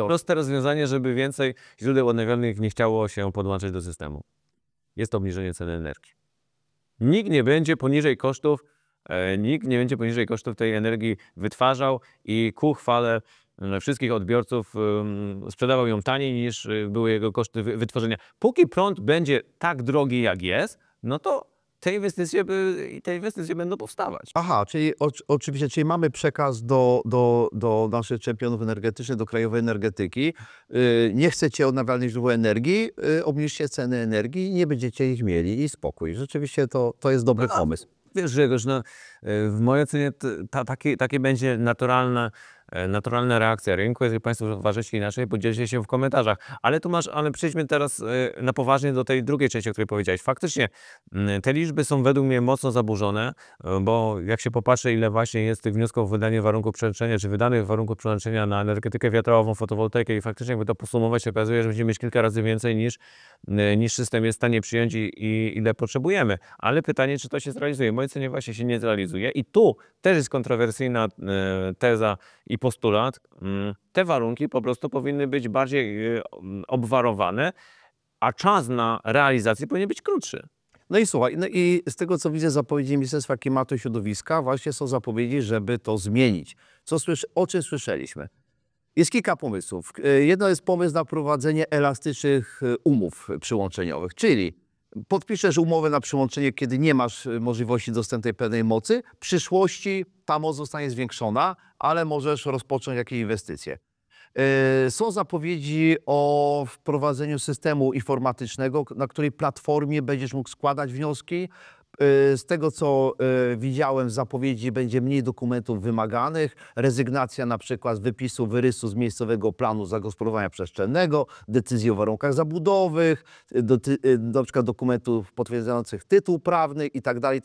proste rozwiązanie, żeby więcej źródeł odnawialnych nie chciało się podłączać do systemu. Jest to obniżenie ceny energii. Nikt nie będzie poniżej kosztów tej energii wytwarzał i ku chwale wszystkich odbiorców sprzedawał ją taniej niż były jego koszty wytworzenia. Póki prąd będzie tak drogi jak jest, no to te inwestycje będą powstawać. Aha, czyli oczywiście, czyli mamy przekaz do naszych czempionów energetycznych, do krajowej energetyki. Nie chcecie odnawialnych źródeł energii, obniżcie ceny energii i nie będziecie ich mieli i spokój. Rzeczywiście to jest dobry pomysł. Wiesz, Grzegorz, no, w mojej ocenie takie będzie naturalna reakcja rynku. Jeżeli Państwo uważacie inaczej, podzielcie się w komentarzach. Ale przejdźmy teraz na poważnie do tej drugiej części, o której powiedziałeś. Faktycznie te liczby są według mnie mocno zaburzone, bo jak się popatrzy, ile właśnie jest tych wniosków o wydanie warunków przełączenia, czy wydanych warunków przełączenia na energetykę wiatrową, fotowoltaikę i faktycznie jakby to podsumować, się okazuje, że będziemy mieć kilka razy więcej niż system jest w stanie przyjąć i ile potrzebujemy. Ale pytanie, czy to się zrealizuje? W mojej ocenie właśnie się nie zrealizuje i tu też jest kontrowersyjna teza i postulat. Te warunki po prostu powinny być bardziej obwarowane, a czas na realizację powinien być krótszy. No i słuchaj, no i z tego co widzę zapowiedzi Ministerstwa Klimatu i Środowiska, właśnie są zapowiedzi, żeby to zmienić. O czym słyszeliśmy? Jest kilka pomysłów. Jedno jest pomysł na prowadzenie elastycznych umów przyłączeniowych, czyli podpiszesz umowę na przyłączenie, kiedy nie masz możliwości dostępnej pewnej mocy. W przyszłości ta moc zostanie zwiększona, ale możesz rozpocząć jakieś inwestycje. Są zapowiedzi o wprowadzeniu systemu informatycznego, na której platformie będziesz mógł składać wnioski. Z tego, co widziałem w zapowiedzi, będzie mniej dokumentów wymaganych, rezygnacja na przykład z wyrysu z miejscowego planu zagospodarowania przestrzennego, decyzji o warunkach zabudowych, na przykład dokumentów potwierdzających tytuł prawny itd.,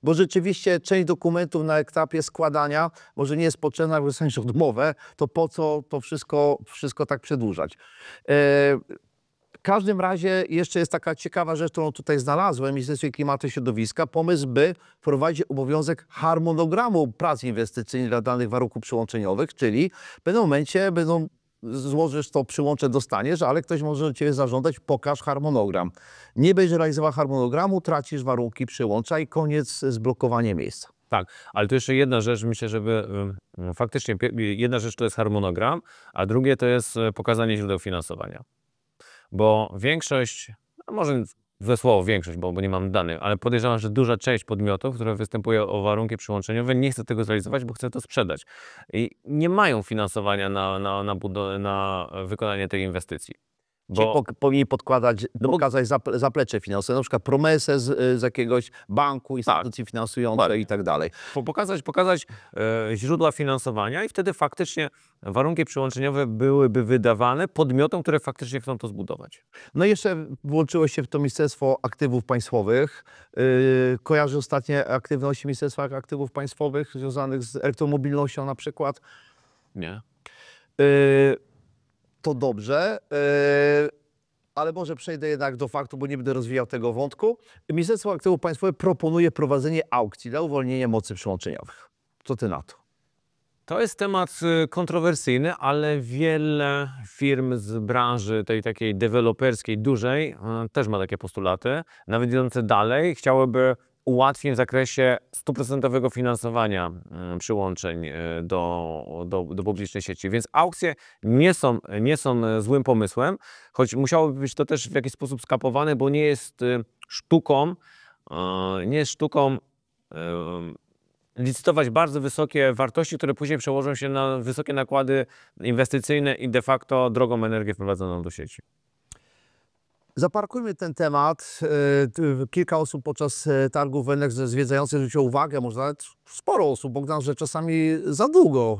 bo rzeczywiście część dokumentów na etapie składania może nie jest potrzebna, jak dostaniesz odmowę, to po co to wszystko tak przedłużać. W każdym razie jeszcze jest taka ciekawa rzecz, którą tutaj znalazłem w Ministerstwie Klimatu i Środowiska. Pomysł, by wprowadzić obowiązek harmonogramu prac inwestycyjnych dla danych warunków przyłączeniowych, czyli w pewnym momencie złożysz to przyłącze, dostaniesz, ale ktoś może od ciebie zażądać, pokaż harmonogram. Nie będziesz realizował harmonogramu, tracisz warunki przyłącza i koniec z blokowaniem miejsca. Tak, ale to jeszcze jedna rzecz, myślę, żeby faktycznie jedna rzecz to jest harmonogram, a drugie to jest pokazanie źródeł finansowania. Bo większość, a może złe słowo większość, bo nie mam danych, ale podejrzewam, że duża część podmiotów, które występują o warunki przyłączeniowe, nie chce tego zrealizować, bo chce to sprzedać. I nie mają finansowania na wykonanie tej inwestycji. Bo powinni pokazać zaplecze finansowe, na przykład promesę z jakiegoś banku, instytucji finansującej i tak dalej. Pokazać źródła finansowania i wtedy faktycznie warunki przyłączeniowe byłyby wydawane podmiotom, które faktycznie chcą to zbudować. No i jeszcze włączyło się w to Ministerstwo Aktywów Państwowych. Kojarzy ostatnie aktywności Ministerstwa Aktywów Państwowych związanych z elektromobilnością na przykład? Nie. To dobrze, ale może przejdę jednak do faktu, bo nie będę rozwijał tego wątku. Ministerstwo Aktywów Państwowych proponuje prowadzenie aukcji dla uwolnienia mocy przyłączeniowych. Co ty na to? To jest temat kontrowersyjny, ale wiele firm z branży tej takiej deweloperskiej, dużej, też ma takie postulaty, nawet idące dalej, chciałyby ułatwień w zakresie 100% finansowania przyłączeń do publicznej sieci. Więc aukcje nie są złym pomysłem, choć musiałoby być to też w jakiś sposób skapowane, bo nie jest sztuką licytować bardzo wysokie wartości, które później przełożą się na wysokie nakłady inwestycyjne i de facto drogą energię wprowadzoną do sieci. Zaparkujmy ten temat. Kilka osób podczas targów Energ zwiedzających zwróciło uwagę, może nawet sporo osób, Bogdan, że czasami za długo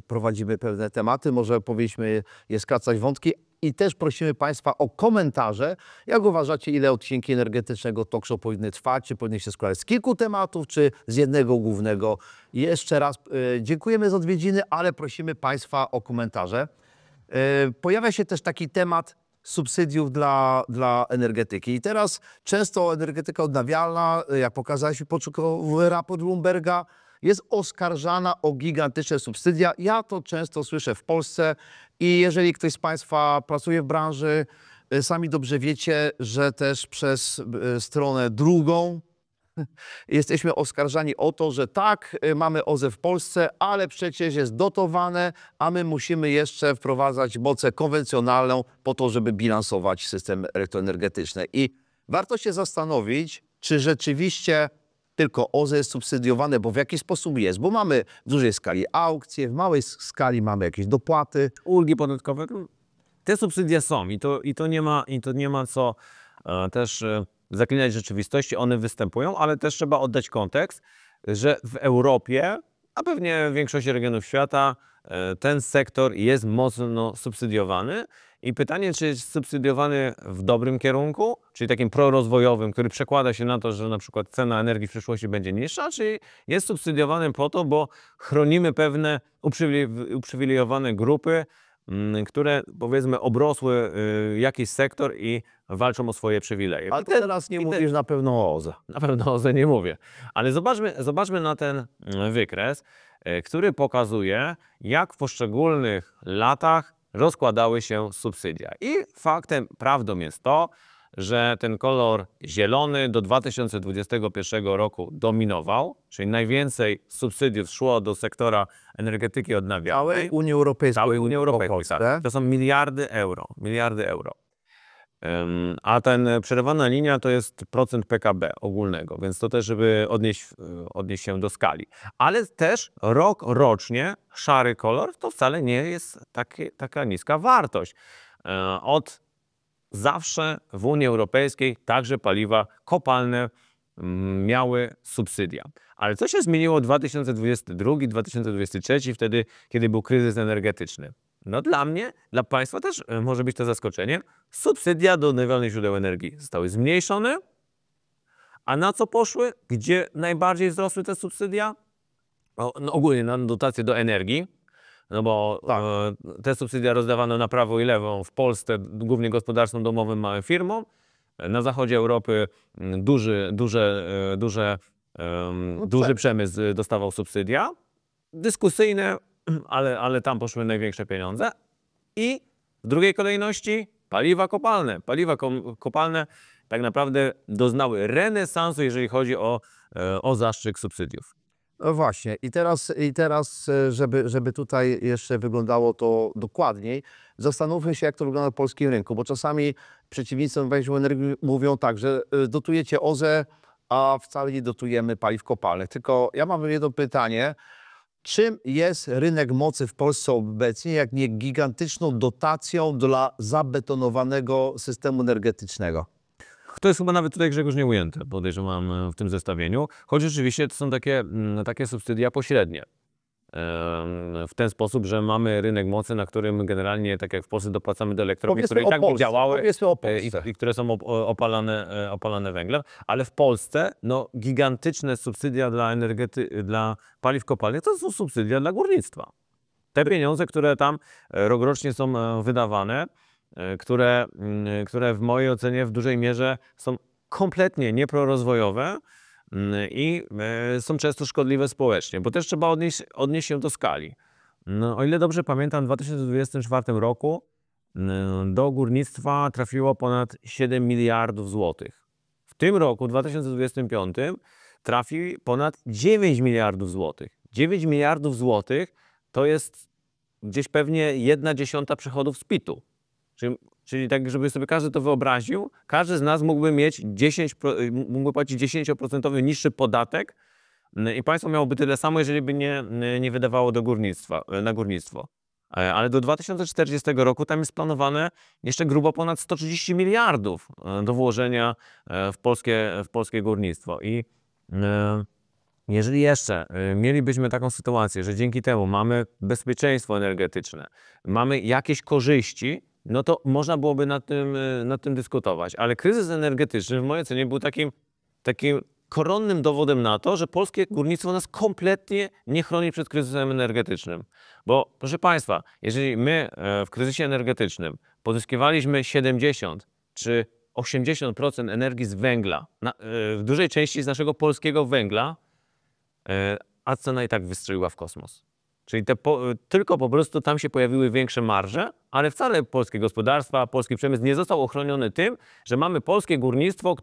prowadzimy pewne tematy, może powinniśmy je skracać wątki. I też prosimy Państwa o komentarze, jak uważacie, ile odcinki energetycznego talk show powinny trwać, czy powinny się składać z kilku tematów, czy z jednego głównego. Jeszcze raz dziękujemy za odwiedziny, ale prosimy Państwa o komentarze. Pojawia się też taki temat subsydiów dla energetyki. I teraz często energetyka odnawialna, jak pokazaliśmy początkowy raport Bloomberga, jest oskarżana o gigantyczne subsydia. Ja to często słyszę w Polsce i jeżeli ktoś z Państwa pracuje w branży, sami dobrze wiecie, że też przez stronę drugą jesteśmy oskarżani o to, że tak, mamy OZE w Polsce, ale przecież jest dotowane, a my musimy jeszcze wprowadzać mocę konwencjonalną po to, żeby bilansować system elektroenergetyczny. I warto się zastanowić, czy rzeczywiście tylko OZE jest subsydiowane, bo w jaki sposób jest, bo mamy w dużej skali aukcje, w małej skali mamy jakieś dopłaty. Ulgi podatkowe, te subsydia są i to nie ma co też zaklinać rzeczywistości, one występują, ale też trzeba oddać kontekst, że w Europie, a pewnie w większości regionów świata, ten sektor jest mocno subsydiowany. I pytanie, czy jest subsydiowany w dobrym kierunku, czyli takim prorozwojowym, który przekłada się na to, że na przykład cena energii w przyszłości będzie niższa, czy jest subsydiowany po to, bo chronimy pewne uprzywilejowane grupy, które powiedzmy obrosły jakiś sektor i walczą o swoje przywileje. Ale teraz nie mówisz na pewno o OZE. Na pewno o OZE nie mówię. Ale zobaczmy na ten wykres, który pokazuje, jak w poszczególnych latach rozkładały się subsydia. I faktem, prawdą jest to, że ten kolor zielony do 2021 roku dominował, czyli najwięcej subsydiów szło do sektora energetyki odnawialnej. Całej Unii Europejskiej. Całej Unii Europejskiej, tak. To są miliardy euro. Miliardy euro. A ten przerywana linia to jest procent PKB ogólnego, więc to też, żeby odnieść się do skali. Ale też rocznie szary kolor to wcale nie jest taka niska wartość. Od zawsze w Unii Europejskiej także paliwa kopalne miały subsydia. Ale co się zmieniło 2022-2023, wtedy, kiedy był kryzys energetyczny? No dla mnie, dla Państwa też może być to zaskoczenie. Subsydia do odnawialnych źródeł energii zostały zmniejszone. A na co poszły? Gdzie najbardziej wzrosły te subsydia? No, ogólnie na dotacje do energii. No bo tak, te subsydia rozdawano na prawo i lewo w Polsce, głównie gospodarstwom domowym, małym firmom. Na zachodzie Europy duży przemysł dostawał subsydia. Dyskusyjne, ale tam poszły największe pieniądze. I w drugiej kolejności paliwa kopalne. Paliwa kopalne tak naprawdę doznały renesansu, jeżeli chodzi o zastrzyk subsydiów. No właśnie. I teraz żeby tutaj jeszcze wyglądało to dokładniej, zastanówmy się, jak to wygląda na polskim rynku, bo czasami przeciwnicy węźlu energii mówią tak, że dotujecie OZE, a wcale nie dotujemy paliw kopalnych. Tylko ja mam jedno pytanie. Czym jest rynek mocy w Polsce obecnie, jak nie gigantyczną dotacją dla zabetonowanego systemu energetycznego? To jest chyba nawet tutaj, Grzegorz, nie ujęte, podejrzewam, w tym zestawieniu. Choć rzeczywiście to są takie subsydia pośrednie. W ten sposób, że mamy rynek mocy, na którym generalnie, tak jak w Polsce, dopłacamy do elektrowni, które i tak nie działały i które są opalane węglem. Ale w Polsce gigantyczne subsydia dla paliw kopalnych to są subsydia dla górnictwa. Te pieniądze, które tam rokrocznie są wydawane, które w mojej ocenie w dużej mierze są kompletnie nieprorozwojowe i są często szkodliwe społecznie, bo też trzeba odnieść się do skali. No, o ile dobrze pamiętam, w 2024 roku do górnictwa trafiło ponad 7 miliardów złotych. W tym roku, 2025, trafi ponad 9 miliardów złotych. 9 miliardów złotych to jest gdzieś pewnie 1/10 przychodów z PIT-u. Czyli tak, żeby sobie każdy to wyobraził, każdy z nas mógłby płacić 10% niższy podatek i państwo miałoby tyle samo, jeżeli by nie wydawało na górnictwo. Ale do 2040 roku tam jest planowane jeszcze grubo ponad 130 miliardów do włożenia w polskie górnictwo. I jeżeli jeszcze mielibyśmy taką sytuację, że dzięki temu mamy bezpieczeństwo energetyczne, mamy jakieś korzyści, no to można byłoby nad tym dyskutować. Ale kryzys energetyczny w mojej ocenie był takim koronnym dowodem na to, że polskie górnictwo nas kompletnie nie chroni przed kryzysem energetycznym. Bo proszę Państwa, jeżeli my w kryzysie energetycznym pozyskiwaliśmy 70 czy 80% energii z węgla, w dużej części z naszego polskiego węgla, a cena i tak wystrzeliła w kosmos. Czyli tylko po prostu tam się pojawiły większe marże, ale wcale polskie gospodarstwa, polski przemysł nie został ochroniony tym, że mamy polskie górnictwo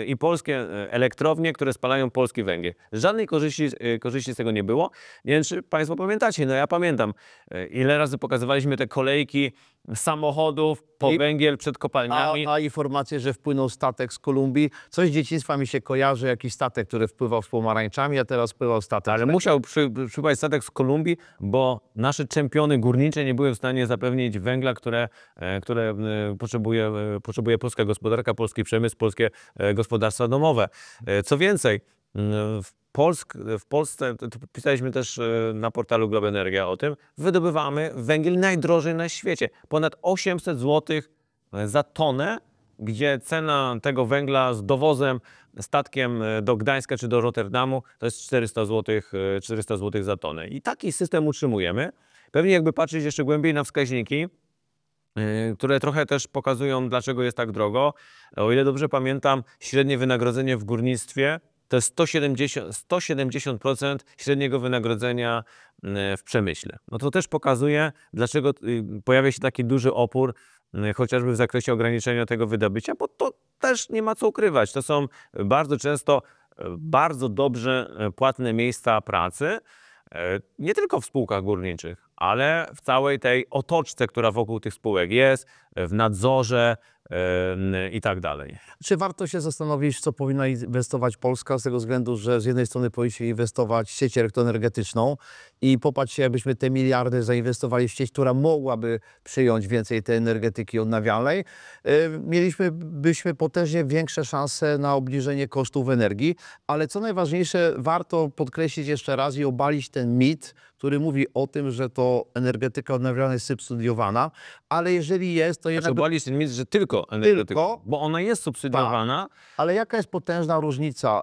i polskie elektrownie, które spalają polski węgiel. Żadnej korzyści z tego nie było. Nie wiem, czy Państwo pamiętacie, no ja pamiętam, ile razy pokazywaliśmy te kolejki samochodów po węgiel przed kopalniami. A informacje, że wpłynął statek z Kolumbii. Coś z dzieciństwa mi się kojarzy, jakiś statek, który wpływał z pomarańczami, a teraz wpływał statek. Ale musiał przypływać statek z Kolumbii, bo nasze czempiony górnicze nie były w stanie zapewnić węgla, które potrzebuje polska gospodarka, polski przemysł, polskie gospodarstwa domowe. Co więcej, w Polsce, to pisaliśmy też na portalu Globenergia o tym, wydobywamy węgiel najdrożej na świecie. Ponad 800 zł za tonę, gdzie cena tego węgla z dowozem statkiem do Gdańska czy do Rotterdamu to jest 400 zł za tonę. I taki system utrzymujemy. Pewnie jakby patrzeć jeszcze głębiej na wskaźniki, które trochę też pokazują, dlaczego jest tak drogo. O ile dobrze pamiętam, średnie wynagrodzenie w górnictwie to jest 170% średniego wynagrodzenia w przemyśle. No to też pokazuje, dlaczego pojawia się taki duży opór, chociażby w zakresie ograniczenia tego wydobycia, bo to też nie ma co ukrywać. To są bardzo często bardzo dobrze płatne miejsca pracy, nie tylko w spółkach górniczych, ale w całej tej otoczce, która wokół tych spółek jest, w nadzorze i tak dalej. Czy warto się zastanowić, w co powinna inwestować Polska, z tego względu, że z jednej strony powinniśmy inwestować w sieć elektroenergetyczną i popatrzcie, jakbyśmy te miliardy zainwestowali w sieć, która mogłaby przyjąć więcej tej energetyki odnawialnej, byśmy potężnie większe szanse na obniżenie kosztów energii, ale co najważniejsze, warto podkreślić jeszcze raz i obalić ten mit, który mówi o tym, że to energetyka odnawialna jest subsydiowana, ale jeżeli jest, to jednak... Obalić ten mit, że tylko energetyka, bo ona jest subsydiowana. Tak. Ale jaka jest potężna różnica?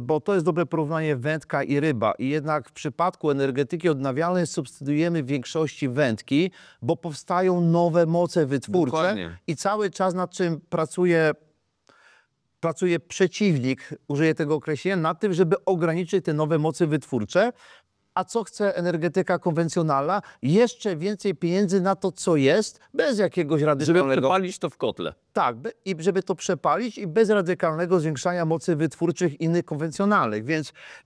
Bo to jest dobre porównanie wędka i ryba i jednak w przypadku energetyki odnawialnej subsydiujemy w większości wędki, bo powstają nowe moce wytwórcze. Dokładnie. I cały czas nad czym pracuje przeciwnik, użyję tego określenia, nad tym, żeby ograniczyć te nowe moce wytwórcze. A co chce energetyka konwencjonalna? Jeszcze więcej pieniędzy na to, co jest, bez jakiegoś radykalnego... Żeby przepalić to w kotle. Tak, i żeby to przepalić i bez radykalnego zwiększania mocy wytwórczych innych konwencjonalnych.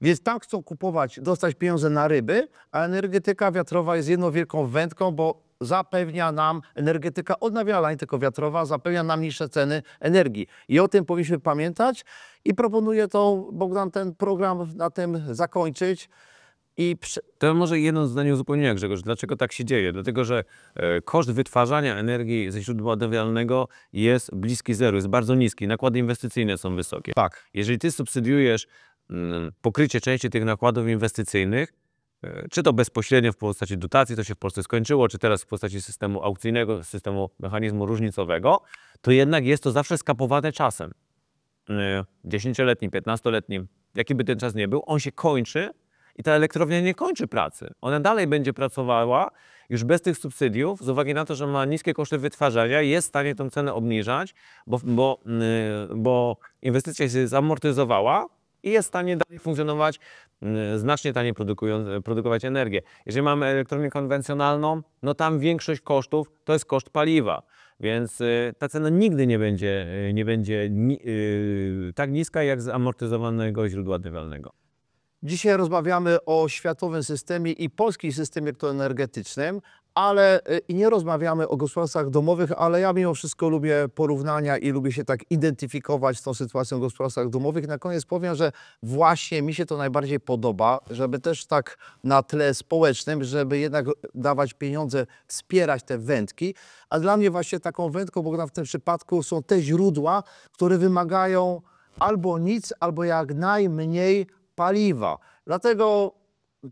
Więc tam chcą kupować, dostać pieniądze na ryby, a energetyka wiatrowa jest jedną wielką wędką, bo zapewnia nam, energetyka odnawialna, nie tylko wiatrowa, zapewnia nam niższe ceny energii. I o tym powinniśmy pamiętać i proponuję to, Bogdan, ten program na tym zakończyć. To może jedno zdanie uzupełnienia, Grzegorz. Dlaczego tak się dzieje? Dlatego, że koszt wytwarzania energii ze źródła odnawialnego jest bliski zeru, jest bardzo niski. Nakłady inwestycyjne są wysokie. Tak. Jeżeli ty subsydiujesz pokrycie części tych nakładów inwestycyjnych, czy to bezpośrednio w postaci dotacji, to się w Polsce skończyło, czy teraz w postaci systemu aukcyjnego, systemu mechanizmu różnicowego, to jednak jest to zawsze skapowane czasem. 10-letnim, 15-letnim, jaki by ten czas nie był, on się kończy. I ta elektrownia nie kończy pracy. Ona dalej będzie pracowała już bez tych subsydiów, z uwagi na to, że ma niskie koszty wytwarzania i jest w stanie tę cenę obniżać, bo inwestycja się zamortyzowała i jest w stanie dalej funkcjonować, znacznie taniej produkować energię. Jeżeli mamy elektrownię konwencjonalną, no tam większość kosztów to jest koszt paliwa. Więc ta cena nigdy nie będzie tak niska jak z amortyzowanego źródła odnawialnego. Dzisiaj rozmawiamy o światowym systemie i polskim systemie elektroenergetycznym, ale i nie rozmawiamy o gospodarstwach domowych, ale ja mimo wszystko lubię porównania i lubię się tak identyfikować z tą sytuacją w gospodarstwach domowych. Na koniec powiem, że właśnie mi się to najbardziej podoba, żeby też tak na tle społecznym, żeby jednak dawać pieniądze, wspierać te wędki, a dla mnie właśnie taką wędką, bo w tym przypadku są te źródła, które wymagają albo nic, albo jak najmniej paliwa. Dlatego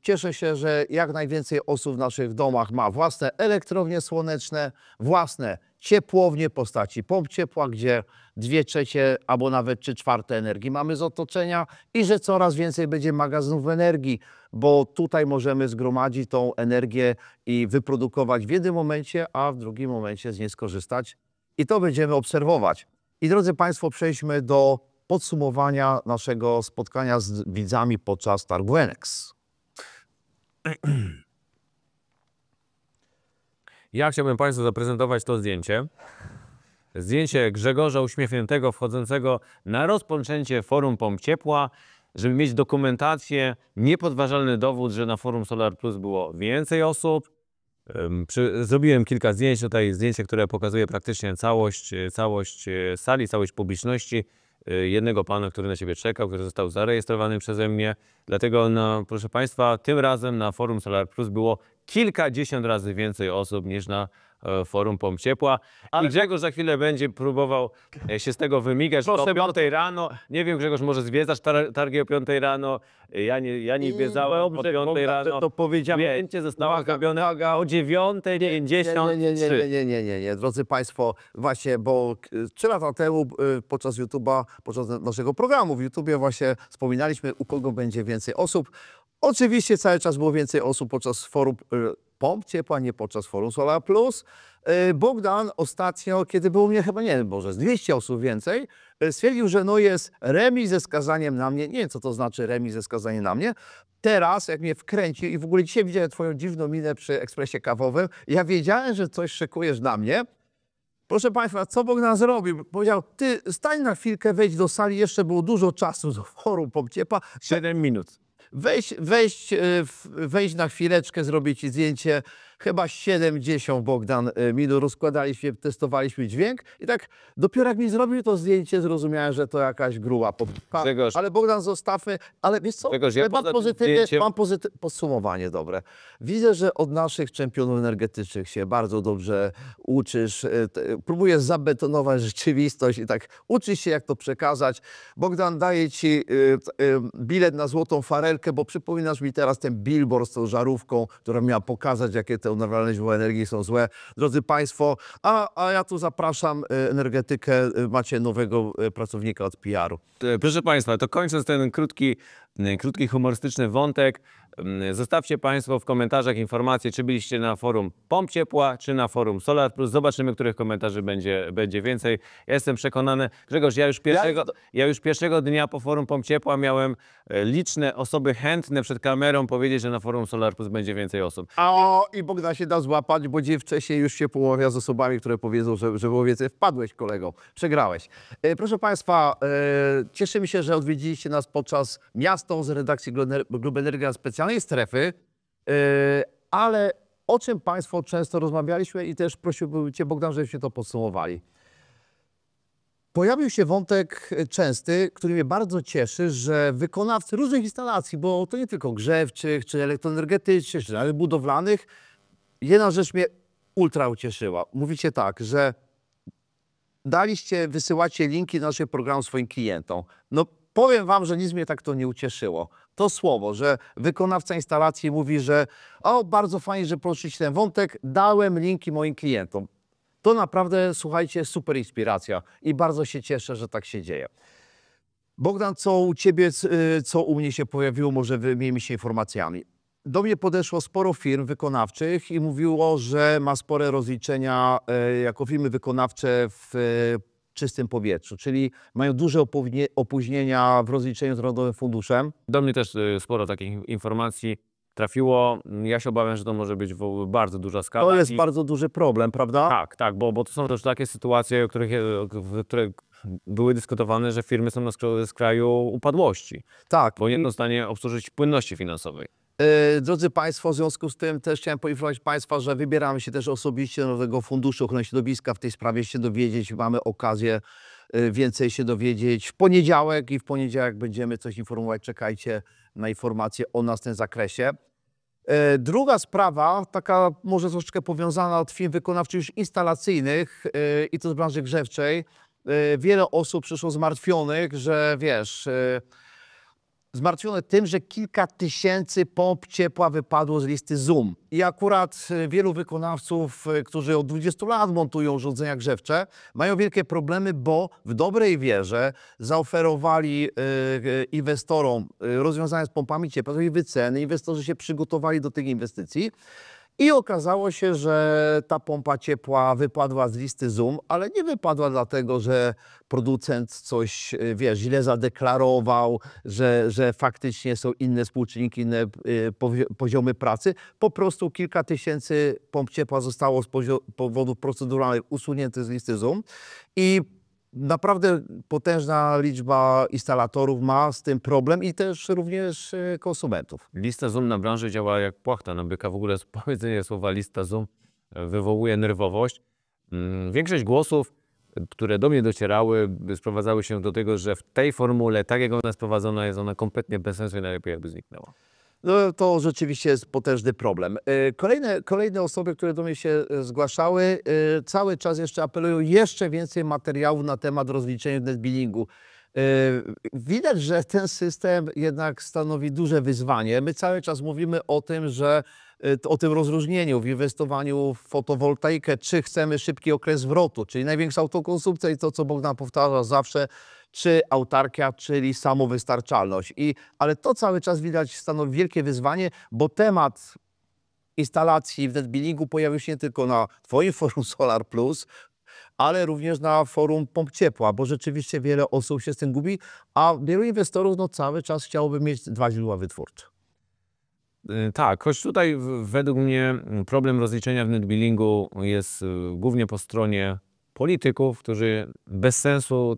cieszę się, że jak najwięcej osób w naszych domach ma własne elektrownie słoneczne, własne ciepłownie w postaci pomp ciepła, gdzie 2/3 albo nawet 3/4 energii mamy z otoczenia i że coraz więcej będzie magazynów energii, bo tutaj możemy zgromadzić tą energię i wyprodukować w jednym momencie, a w drugim momencie z niej skorzystać. I to będziemy obserwować. I drodzy Państwo, przejdźmy do podsumowania naszego spotkania z widzami podczas targu Enex. Ja chciałbym Państwu zaprezentować to zdjęcie. Zdjęcie Grzegorza uśmiechniętego, wchodzącego na rozpoczęcie forum pomp ciepła, żeby mieć dokumentację, niepodważalny dowód, że na forum Solar Plus było więcej osób. Zrobiłem kilka zdjęć, tutaj zdjęcie, które pokazuje praktycznie całość sali, całość publiczności. Jednego pana, który na Ciebie czekał, który został zarejestrowany przeze mnie. Dlatego, proszę Państwa, tym razem na forum Solar Plus było kilkadziesiąt razy więcej osób niż na forum Pomp Ciepła. I Grzegorz za chwilę będzie próbował się z tego wymigać. O 5 rano. Nie wiem, Grzegorz, może zwiedzasz targi o 5 rano. Ja nie zwiedzałem o 5 rano. To powiedziałem. Zdjęcie zostało zrobione o 9:53. Nie, drodzy Państwo, właśnie, bo 3 lata temu podczas YouTube'a, podczas naszego programu w YouTubie właśnie wspominaliśmy, u kogo będzie więcej osób. Oczywiście cały czas było więcej osób podczas forum Pomp Ciepła, nie podczas forum Solar Plus. Bogdan ostatnio, kiedy było mnie chyba, nie wiem, może z 200 osób więcej, stwierdził, że no jest remis ze skazaniem na mnie. Nie wiem, co to znaczy remis ze skazaniem na mnie. Teraz, jak mnie wkręcił i w ogóle dzisiaj widziałem twoją dziwną minę przy ekspresie kawowym, ja wiedziałem, że coś szykujesz na mnie. Proszę Państwa, co Bogdan zrobił? Powiedział, ty stań na chwilkę, wejdź do sali, jeszcze było dużo czasu do forum Pomp Ciepła. 7 minut. Wejść na chwileczkę, zrobić ci zdjęcie. Chyba 70, Bogdan, minut rozkładaliśmy, testowaliśmy dźwięk i tak dopiero jak mi zrobił to zdjęcie, zrozumiałem, że to jakaś gruba popka. Ale Bogdan, zostawmy, ale wiesz co, Grzegorz, ja mam podsumowanie dobre. Widzę, że od naszych czempionów energetycznych się bardzo dobrze uczysz, próbujesz zabetonować rzeczywistość i tak uczysz się, jak to przekazać. Bogdan, daje ci bilet na złotą farelkę, bo przypominasz mi teraz ten billboard z tą żarówką, która miała pokazać, jakie te odnawialne źródła energii są złe. Drodzy Państwo, a ja tu zapraszam energetykę, macie nowego pracownika od PR-u. Proszę Państwa, to kończąc ten krótki, humorystyczny wątek, zostawcie Państwo w komentarzach informacje, czy byliście na forum Pomp Ciepła, czy na forum Solar Plus. Zobaczymy, których komentarzy będzie więcej. Ja jestem przekonany, Grzegorz, ja już pierwszego dnia po forum Pomp Ciepła miałem liczne osoby chętne przed kamerą powiedzieć, że na forum Solar Plus będzie więcej osób. I Bogdan się da złapać, bo dzień wcześniej już się poławia z osobami, które powiedzą, że było więcej. Wpadłeś, kolego, przegrałeś. Proszę Państwa, cieszymy się, że odwiedziliście nas podczas miasto z redakcji Globenergia specjalnej strefy, ale o czym Państwo często rozmawialiśmy i też prosiłbym Cię, Bogdan, żebyście to podsumowali. Pojawił się wątek częsty, który mnie bardzo cieszy, że wykonawcy różnych instalacji, bo to nie tylko grzewczych, czy elektroenergetycznych, czy nawet budowlanych, jedna rzecz mnie ultra ucieszyła. Mówicie tak, że wysyłacie linki naszych programów swoim klientom. No powiem Wam, że nic mnie tak to nie ucieszyło. To słowo, że wykonawca instalacji mówi, że bardzo fajnie, że poruszyliście ten wątek, dałem linki moim klientom. To naprawdę, słuchajcie, super inspiracja i bardzo się cieszę, że tak się dzieje. Bogdan, co u Ciebie, co u mnie się pojawiło, może wymienimy się informacjami. Do mnie podeszło sporo firm wykonawczych i mówiło, że ma spore rozliczenia jako firmy wykonawcze w czystym powietrzu, czyli mają duże opóźnienia w rozliczeniu z Narodowym Funduszem. Do mnie też sporo takich informacji trafiło. Ja się obawiam, że to może być bardzo duża skala. To jest bardzo duży problem, prawda? Tak, bo to są też takie sytuacje, które były dyskutowane, że firmy są na skraju upadłości. Tak. Bo nie są w stanie obsłużyć płynności finansowej. Drodzy Państwo, w związku z tym też chciałem poinformować Państwa, że wybieramy się też osobiście do Narodowego Funduszu Ochrony Środowiska. W tej sprawie się dowiedzieć, mamy okazję więcej się dowiedzieć w poniedziałek i w poniedziałek będziemy coś informować. Czekajcie na informacje o nas w tym zakresie. Druga sprawa, taka może troszeczkę powiązana od firm wykonawczych już instalacyjnych i to z branży grzewczej. Wiele osób przyszło zmartwionych, że wiesz, zmartwione tym, że kilka tysięcy pomp ciepła wypadło z listy ZUM. I akurat wielu wykonawców, którzy od 20 lat montują urządzenia grzewcze, mają wielkie problemy, bo w dobrej wierze zaoferowali inwestorom rozwiązania z pompami ciepła, to ich wyceny, inwestorzy się przygotowali do tych inwestycji. I okazało się, że ta pompa ciepła wypadła z listy ZUM, ale nie wypadła dlatego, że producent coś, wiesz, źle zadeklarował, że faktycznie są inne współczynniki, inne poziomy pracy. Po prostu kilka tysięcy pomp ciepła zostało z powodów proceduralnych usuniętych z listy ZUM i naprawdę potężna liczba instalatorów ma z tym problem i też również konsumentów. Lista ZUM na branży działa jak płachta na byka. W ogóle powiedzenie słowa lista ZUM wywołuje nerwowość. Większość głosów, które do mnie docierały, sprowadzały się do tego, że w tej formule, tak jak ona jest prowadzona, jest ona kompletnie bez sensu i najlepiej jakby zniknęła. No, to rzeczywiście jest potężny problem. Kolejne osoby, które do mnie się zgłaszały, cały czas jeszcze apelują jeszcze więcej materiałów na temat rozliczenia netbillingu. Widać, że ten system jednak stanowi duże wyzwanie. My cały czas mówimy o tym, że o tym rozróżnieniu w inwestowaniu w fotowoltaikę, czy chcemy szybki okres zwrotu, czyli największa autokonsumpcja i to, co Bogdan powtarza zawsze, czy autarkia, czyli samowystarczalność. Ale to cały czas widać stanowi wielkie wyzwanie, bo temat instalacji w netbillingu pojawił się nie tylko na Twoim forum Solar Plus, ale również na forum pomp ciepła, bo rzeczywiście wiele osób się z tym gubi, a wielu inwestorów no, cały czas chciałoby mieć dwa źródła wytwórcze. Tak, choć tutaj według mnie problem rozliczenia w netbillingu jest głównie po stronie polityków, którzy bez sensu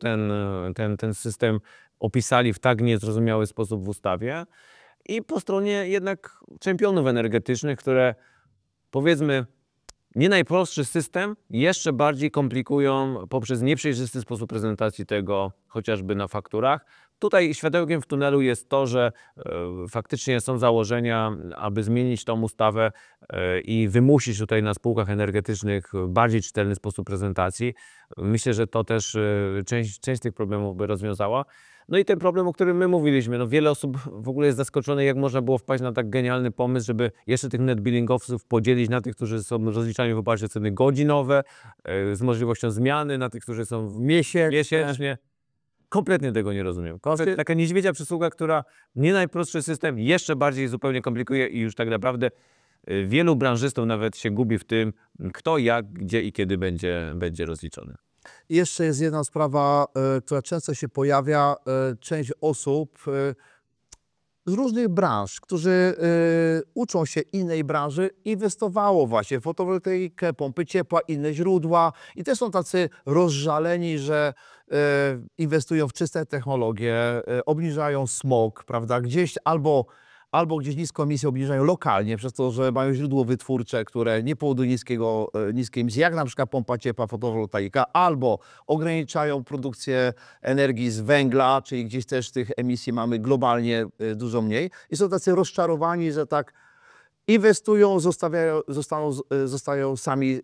ten system opisali w tak niezrozumiały sposób w ustawie, i po stronie jednak czempionów energetycznych, które, powiedzmy, nie najprostszy system jeszcze bardziej komplikują poprzez nieprzejrzysty sposób prezentacji tego chociażby na fakturach. Tutaj światełkiem w tunelu jest to, że faktycznie są założenia, aby zmienić tą ustawę i wymusić tutaj na spółkach energetycznych bardziej czytelny sposób prezentacji. Myślę, że to też część tych problemów by rozwiązała. No i ten problem, o którym my mówiliśmy, no wiele osób w ogóle jest zaskoczonych, jak można było wpaść na tak genialny pomysł, żeby jeszcze tych netbillingowców podzielić na tych, którzy są rozliczani w oparciu o ceny godzinowe, z możliwością zmiany, na tych, którzy są miesięcznie. Kompletnie tego nie rozumiem. Taka niedźwiedzia przysługa, która nie najprostszy system jeszcze bardziej zupełnie komplikuje i już tak naprawdę wielu branżystów nawet się gubi w tym, kto, jak, gdzie i kiedy będzie rozliczony. Jeszcze jest jedna sprawa, która często się pojawia. Część osób z różnych branż, którzy uczą się innej branży, inwestowało właśnie w fotowoltaikę, pompy ciepła, inne źródła i też są tacy rozżaleni, że inwestują w czyste technologie, obniżają smog, prawda, gdzieś albo gdzieś niską emisję obniżają lokalnie, przez to, że mają źródło wytwórcze, które nie powoduje niskiej emisji, jak na przykład pompa ciepła, fotowoltaika, albo ograniczają produkcję energii z węgla, czyli gdzieś też tych emisji mamy globalnie dużo mniej. I są tacy rozczarowani, że tak inwestują, zostają sami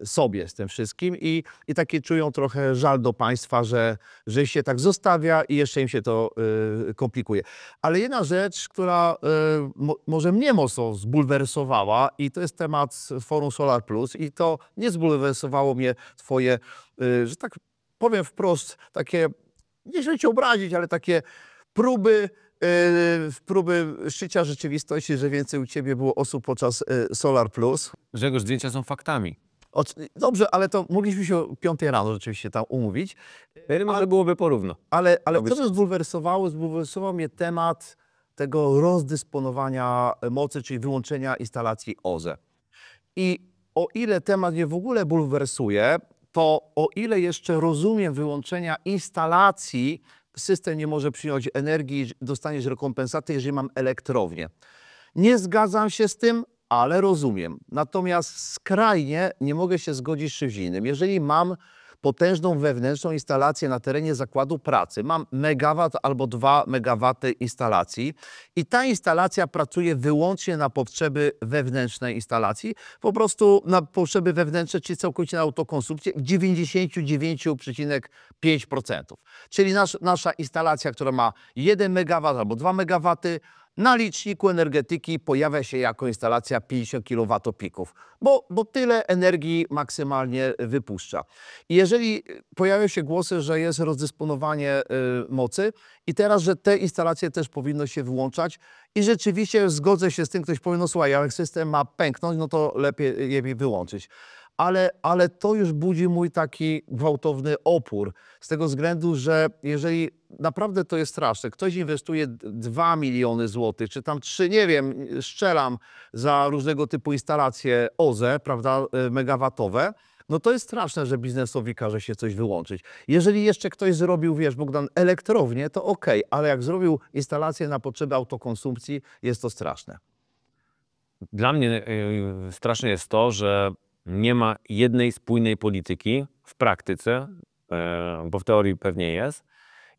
sobie z tym wszystkim i takie czują trochę żal do państwa, że się tak zostawia i jeszcze im się to komplikuje. Ale jedna rzecz, która może mnie mocno zbulwersowała, i to jest temat forum Solar Plus, i to nie zbulwersowało mnie twoje, że tak powiem wprost, takie, nie chcę cię obrazić, ale takie próby szczycia rzeczywistości, że więcej u ciebie było osób podczas Solar Plus. Grzegorz, zdjęcia są faktami. Dobrze, ale to mogliśmy się o 5 rano rzeczywiście tam umówić. Wtedy może byłoby porówno. Ale co mnie zbulwersowało? Zbulwersował mnie temat tego rozdysponowania mocy, czyli wyłączenia instalacji OZE. I o ile temat mnie w ogóle bulwersuje, to o ile jeszcze rozumiem wyłączenia instalacji, system nie może przyjąć energii, dostaniesz rekompensatę, jeżeli mam elektrownię. Nie zgadzam się z tym, ale rozumiem. Natomiast skrajnie nie mogę się zgodzić z czymś innym. Jeżeli mam potężną wewnętrzną instalację na terenie zakładu pracy, mam megawat albo 2 megawaty instalacji i ta instalacja pracuje wyłącznie na potrzeby wewnętrznej instalacji, po prostu na potrzeby wewnętrzne, czyli całkowicie na autokonsumpcję w 99,5%. Czyli nasza instalacja, która ma 1 megawat albo 2 megawaty, na liczniku energetyki pojawia się jako instalacja 50 kWp, bo tyle energii maksymalnie wypuszcza. I jeżeli pojawiają się głosy, że jest rozdysponowanie mocy i teraz, że te instalacje też powinno się wyłączać i rzeczywiście zgodzę się z tym, ktoś powie, no słuchaj, jak system ma pęknąć, no to lepiej je wyłączyć. Ale to już budzi mój taki gwałtowny opór z tego względu, że jeżeli naprawdę to jest straszne, ktoś inwestuje 2 miliony złotych, czy tam 3, nie wiem, strzelam za różnego typu instalacje OZE, prawda, megawatowe, no to jest straszne, że biznesowi każe się coś wyłączyć. Jeżeli jeszcze ktoś zrobił, wiesz, Bogdan, elektrownię, to okej, ale jak zrobił instalację na potrzeby autokonsumpcji, jest to straszne. Dla mnie straszne jest to, że nie ma jednej spójnej polityki w praktyce, bo w teorii pewnie jest,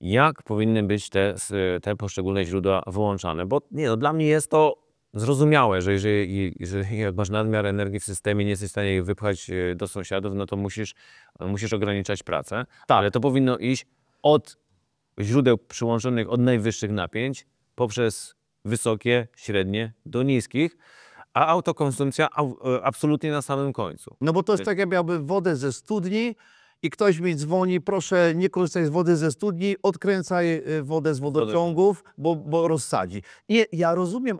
jak powinny być te poszczególne źródła wyłączane. Bo nie, no, dla mnie jest to zrozumiałe, że jeżeli masz nadmiar energii w systemie, nie jesteś w stanie jej wypchać do sąsiadów, no to musisz ograniczać pracę. Tak. Ale to powinno iść od źródeł przyłączonych od najwyższych napięć poprzez wysokie, średnie do niskich, a autokonsumpcja absolutnie na samym końcu. No bo to jest tak, jak miałbym wodę ze studni i ktoś mi dzwoni, proszę nie korzystaj z wody ze studni, odkręcaj wodę z wodociągów, bo rozsadzi. I ja rozumiem,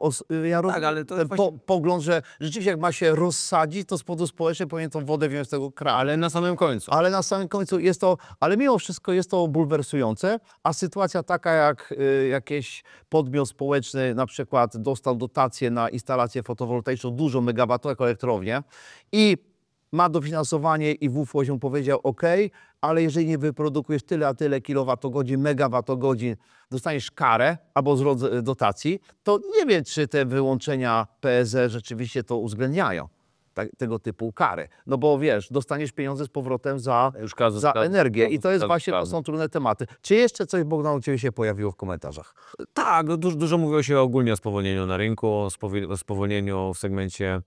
Tak, ale to ten właśnie- pogląd, że rzeczywiście jak ma się rozsadzić, to z powodu społecznych powinien tą wodę wziąć z tego kranu. Ale na samym końcu. Ale na samym końcu jest to, ale mimo wszystko jest to bulwersujące, a sytuacja taka jak jakiś podmiot społeczny na przykład dostał dotację na instalację fotowoltaiczną, dużą megawatową elektrownię i ma dofinansowanie i WFOŚ mu powiedział OK, ale jeżeli nie wyprodukujesz tyle a tyle kilowatogodzin, megawattogodzin, dostaniesz karę albo zwrot dotacji, to nie wiem, czy te wyłączenia PSE rzeczywiście to uwzględniają. Tego typu kary. No bo wiesz, dostaniesz pieniądze z powrotem za energię i to jest właśnie, to są trudne tematy. Czy jeszcze coś, Bogdan, u Ciebie się pojawiło w komentarzach? Tak, no dużo mówiło się ogólnie o spowolnieniu na rynku, o spowolnieniu w segmencie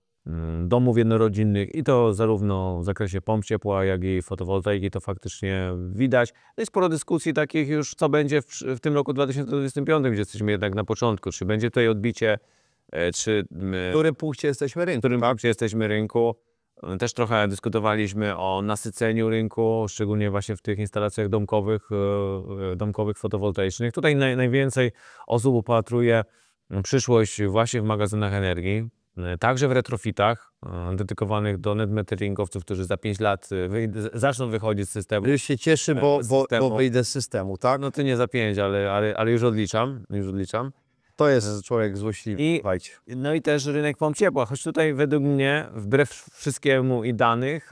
domów jednorodzinnych i to zarówno w zakresie pomp ciepła, jak i fotowoltaiki to faktycznie widać. No i sporo dyskusji takich już, co będzie w tym roku 2025, gdzie jesteśmy jednak na początku. Czy będzie tutaj odbicie, czy W którym punkcie jesteśmy rynku? w którym punkcie jesteśmy rynku. Też trochę dyskutowaliśmy o nasyceniu rynku, szczególnie właśnie w tych instalacjach domkowych fotowoltaicznych. Tutaj najwięcej osób upatruje przyszłość właśnie w magazynach energii, także w retrofitach dedykowanych do netmetteringowców, którzy za 5 lat zaczną wychodzić z systemu. Już się cieszy, bo wyjdę z systemu, tak? No ty nie za 5, ale już odliczam. To jest człowiek złośliwy. No i też rynek pomp ciepła, choć tutaj według mnie, wbrew wszystkiemu i danych,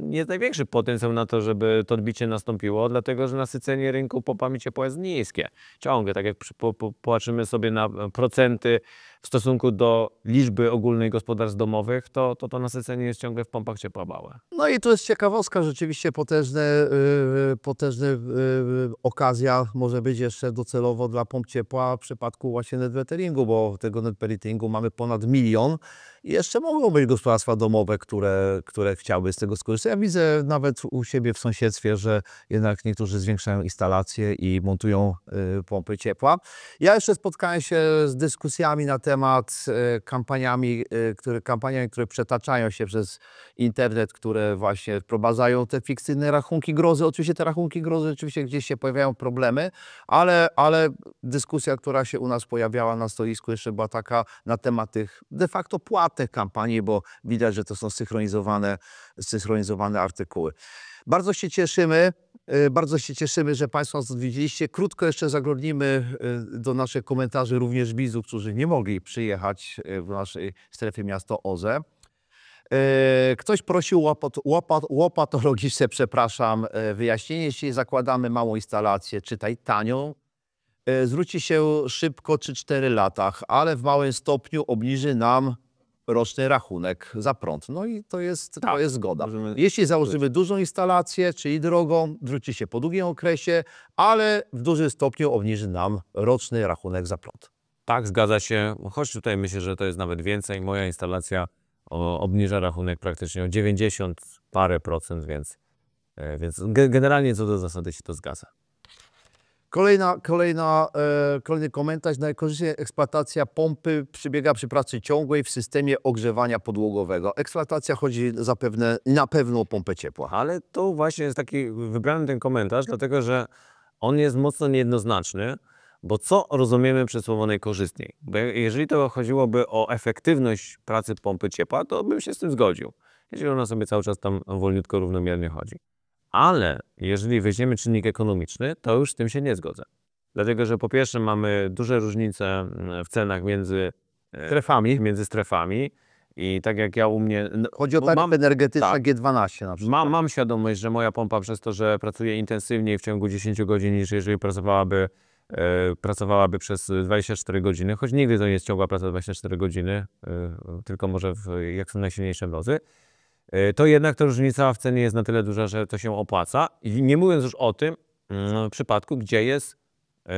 jest największy potencjał na to, żeby to odbicie nastąpiło, dlatego że nasycenie rynku pompami ciepła jest niskie. Ciągle, tak jak popatrzymy sobie na procenty w stosunku do liczby ogólnej gospodarstw domowych, to nasycenie jest ciągle w pompach ciepła małe. No i to jest ciekawostka, rzeczywiście potężna okazja może być jeszcze docelowo dla pomp ciepła w przypadku właśnie netmeteringu, bo tego netmeteringu mamy ponad 1 milion i jeszcze mogą być gospodarstwa domowe, które chciałyby z tego skorzystać. Ja widzę nawet u siebie w sąsiedztwie, że jednak niektórzy zwiększają instalacje i montują pompy ciepła. Ja jeszcze spotkałem się z dyskusjami na temat kampaniami, które przetaczają się przez internet, które właśnie wprowadzają te fikcyjne rachunki grozy. Oczywiście te rachunki grozy, oczywiście gdzieś się pojawiają problemy, ale dyskusja, która się u nas pojawiała na stoisku, jeszcze była taka na temat tych de facto płatnych kampanii, bo widać, że to są synchronizowane artykuły. Bardzo się cieszymy, że Państwo nas odwiedziliście. Krótko jeszcze zaglądnijmy do naszych komentarzy również widzów, którzy nie mogli przyjechać w naszej strefie miasto OZE. Ktoś prosił łopatologiczne, przepraszam, wyjaśnienie, jeśli zakładamy małą instalację, czytaj tanią, zwróci się szybko 3-4 latach, ale w małym stopniu obniży nam roczny rachunek za prąd. No i to jest zgoda. Jeśli założymy dużą instalację, czyli drogą, zwróci się po długim okresie, ale w dużym stopniu obniży nam roczny rachunek za prąd. Tak, zgadza się, choć tutaj myślę, że to jest nawet więcej. Moja instalacja obniża rachunek praktycznie o 90 parę procent, więc generalnie co do zasady się to zgadza. Kolejny komentarz. Najkorzystniejsza eksploatacja pompy przebiega przy pracy ciągłej w systemie ogrzewania podłogowego. Eksploatacja chodzi na pewno o pompę ciepła. Ale to właśnie jest taki wybrany ten komentarz, dlatego że on jest mocno niejednoznaczny, bo co rozumiemy przez słowo najkorzystniej? Bo jeżeli to chodziłoby o efektywność pracy pompy ciepła, to bym się z tym zgodził. Jeżeli ona sobie cały czas tam wolniutko, równomiernie chodzi. Ale jeżeli weźmiemy czynnik ekonomiczny, to już z tym się nie zgodzę. Dlatego, że po pierwsze mamy duże różnice w cenach między strefami i tak jak ja u mnie... Chodzi o taryfę energetyczną G12 na przykład. Mam świadomość, że moja pompa przez to, że pracuje intensywniej w ciągu 10 godzin niż jeżeli pracowałaby przez 24 godziny, choć nigdy to nie jest ciągła praca 24 godziny, tylko może jak są najsilniejsze mrozy, to jednak ta różnica w cenie jest na tyle duża, że to się opłaca. I nie mówiąc już o tym przypadku, gdzie jest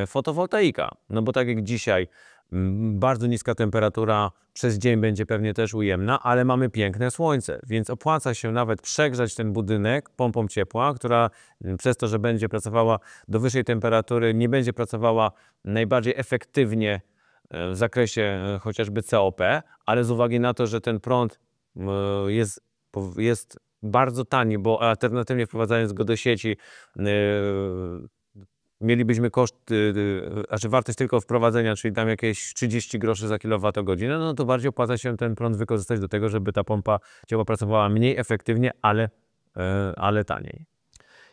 fotowoltaika. No bo tak jak dzisiaj, bardzo niska temperatura przez dzień będzie pewnie też ujemna, ale mamy piękne słońce, więc opłaca się nawet przegrzać ten budynek pompą ciepła, która przez to, że będzie pracowała do wyższej temperatury, nie będzie pracowała najbardziej efektywnie w zakresie chociażby COP, ale z uwagi na to, że ten prąd jest bardzo tani, bo alternatywnie wprowadzając go do sieci mielibyśmy koszt, znaczy wartość tylko wprowadzenia, czyli tam jakieś 30 groszy za kilowatogodzinę, no to bardziej opłaca się ten prąd wykorzystać do tego, żeby ta pompa ciepła pracowała mniej efektywnie, ale taniej.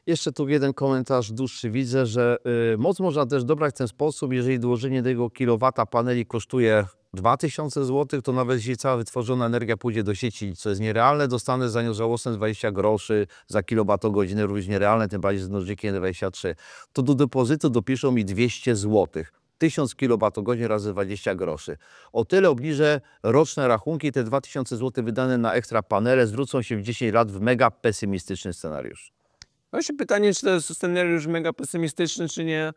Jeszcze tu jeden komentarz dłuższy. Widzę, że moc można też dobrać w ten sposób, jeżeli dołożenie do jego kilowata paneli kosztuje 2000 zł, to nawet jeśli cała wytworzona energia pójdzie do sieci, co jest nierealne, dostanę za nią żałosne 20 groszy za kilowatogodzinę, również nierealne, tym bardziej z mnożnikiem 23. To do depozytu dopiszą mi 200 zł. 1000 kWh razy 20 groszy. O tyle obniżę roczne rachunki, te 2000 zł wydane na ekstra panele zwrócą się w 10 lat w mega pesymistyczny scenariusz. Właśnie pytanie, czy to jest scenariusz mega pesymistyczny, czy nie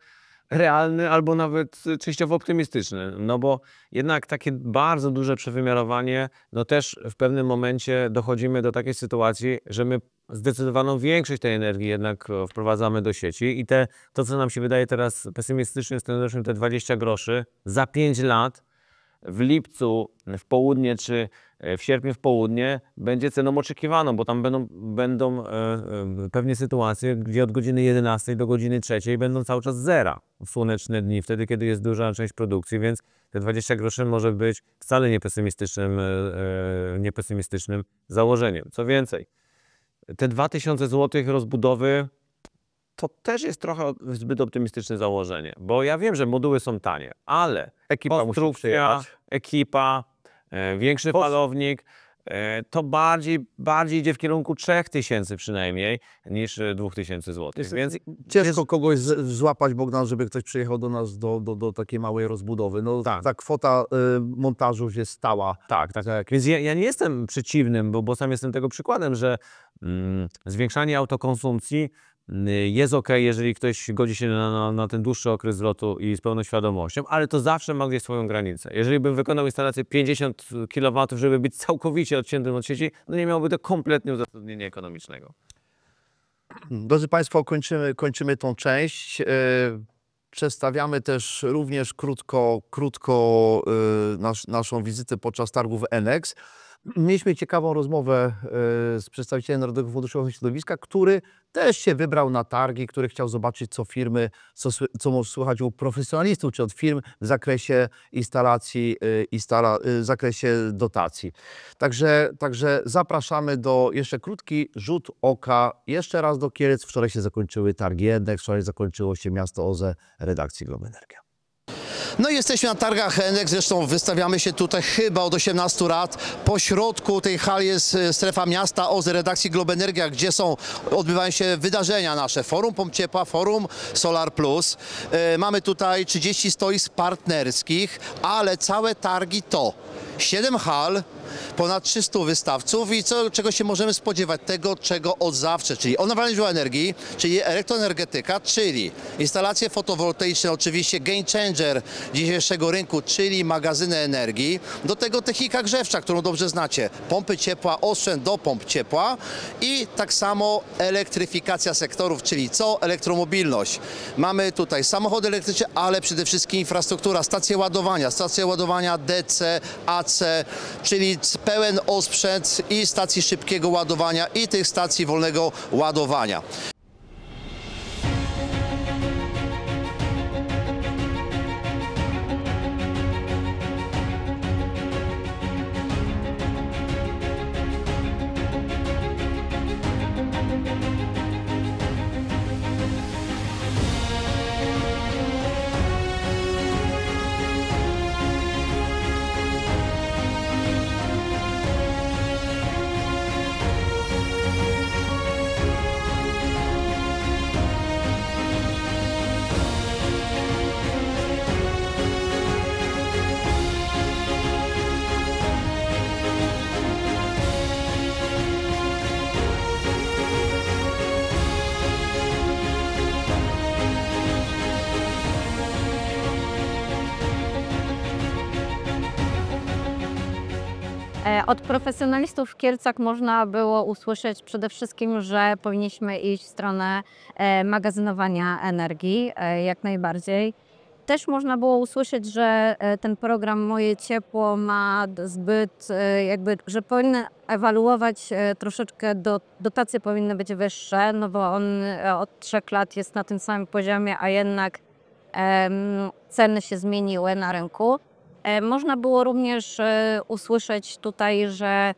realny, albo nawet częściowo optymistyczny. No bo jednak takie bardzo duże przewymiarowanie, no też w pewnym momencie dochodzimy do takiej sytuacji, że my zdecydowaną większość tej energii jednak wprowadzamy do sieci i to, co nam się wydaje teraz pesymistycznym scenariuszem, te 20 groszy, za 5 lat w lipcu w południe czy w sierpniu w południe będzie ceną oczekiwaną, bo tam będą pewnie sytuacje, gdzie od godziny 11 do godziny 3 będą cały czas zera w słoneczne dni, wtedy kiedy jest duża część produkcji, więc te 20 groszy może być wcale niepesymistycznym założeniem. Co więcej, te 2000 zł rozbudowy to też jest trochę zbyt optymistyczne założenie, bo ja wiem, że moduły są tanie, ale konstrukcja, ekipa, większy falownik, to bardziej idzie w kierunku 3000 przynajmniej niż 2000 zł. Więc ciężko kogoś złapać, Bogdan, żeby ktoś przyjechał do nas do takiej małej rozbudowy. No, tak. Ta kwota montażu już jest stała. Tak. Więc ja nie jestem przeciwnym, bo sam jestem tego przykładem, że zwiększanie autokonsumpcji jest ok, jeżeli ktoś godzi się na ten dłuższy okres lotu i z pełną świadomością, ale to zawsze ma gdzieś swoją granicę. Jeżeli bym wykonał instalację 50 kW, żeby być całkowicie odciętym od sieci, no nie miałoby to kompletnie uzasadnienia ekonomicznego. Drodzy Państwo, kończymy tą część. Przedstawiamy też również krótko naszą wizytę podczas targów ENEX. Mieliśmy ciekawą rozmowę z przedstawicielem Narodowego Funduszu Ochrony Środowiska, który też się wybrał na targi, który chciał zobaczyć, co firmy, co może słychać u profesjonalistów, czy od firm w zakresie instalacji, w zakresie dotacji. Także zapraszamy do jeszcze krótki rzut oka jeszcze raz do Kielc. Wczoraj się zakończyły targi ENEX, wczoraj zakończyło się Miasto OZE redakcji Globenergia. No i jesteśmy na targach ENEX, zresztą wystawiamy się tutaj chyba od 18 lat. Po środku tej hali jest strefa miasta OZE redakcji Globenergia, gdzie odbywają się wydarzenia nasze. Forum Pomp Ciepła, Forum Solar Plus. Mamy tutaj 30 stoisk partnerskich, ale całe targi to 7 hal, ponad 300 wystawców i czego się możemy spodziewać? Tego, czego od zawsze, czyli odnawialne źródła energii, czyli elektroenergetyka, czyli instalacje fotowoltaiczne, oczywiście game changer dzisiejszego rynku, czyli magazyny energii. Do tego technika grzewcza, którą dobrze znacie, pompy ciepła, osprzęt do pomp ciepła i tak samo elektryfikacja sektorów, czyli co? Elektromobilność. Mamy tutaj samochody elektryczne, ale przede wszystkim infrastruktura, stacje ładowania DC, AC, czyli pełen osprzęt i stacji szybkiego ładowania i tych stacji wolnego ładowania. Od profesjonalistów w Kielcach można było usłyszeć przede wszystkim, że powinniśmy iść w stronę magazynowania energii, jak najbardziej. Też można było usłyszeć, że ten program Moje Ciepło ma zbyt, że powinny ewaluować troszeczkę, dotacje powinny być wyższe, no bo on od 3 lat jest na tym samym poziomie, a jednak ceny się zmieniły na rynku. Można było również usłyszeć tutaj, że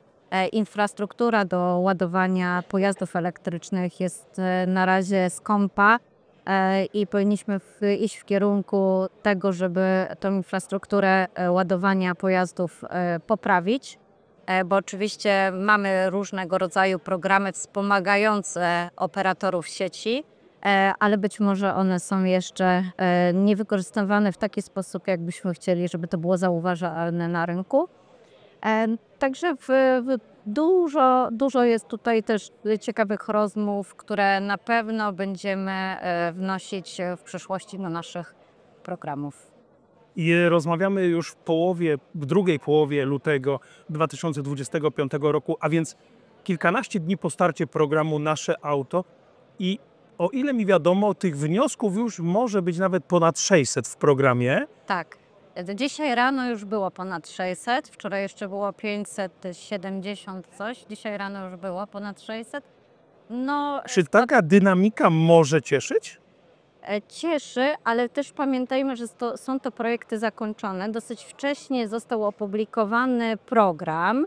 infrastruktura do ładowania pojazdów elektrycznych jest na razie skąpa i powinniśmy iść w kierunku tego, żeby tę infrastrukturę ładowania pojazdów poprawić, bo oczywiście mamy różnego rodzaju programy wspomagające operatorów sieci, ale być może one są jeszcze niewykorzystywane w taki sposób, jakbyśmy chcieli, żeby to było zauważalne na rynku. Także dużo jest tutaj też ciekawych rozmów, które na pewno będziemy wnosić w przyszłości do naszych programów. I rozmawiamy już w drugiej połowie lutego 2025 roku, a więc kilkanaście dni po starcie programu Nasze Auto. I o ile mi wiadomo, tych wniosków już może być nawet ponad 600 w programie. Tak. Dzisiaj rano już było ponad 600, wczoraj jeszcze było 570 coś, dzisiaj rano już było ponad 600. No, Czy taka dynamika może cieszyć? cieszy, ale też pamiętajmy, że są to projekty zakończone. Dosyć wcześnie został opublikowany program.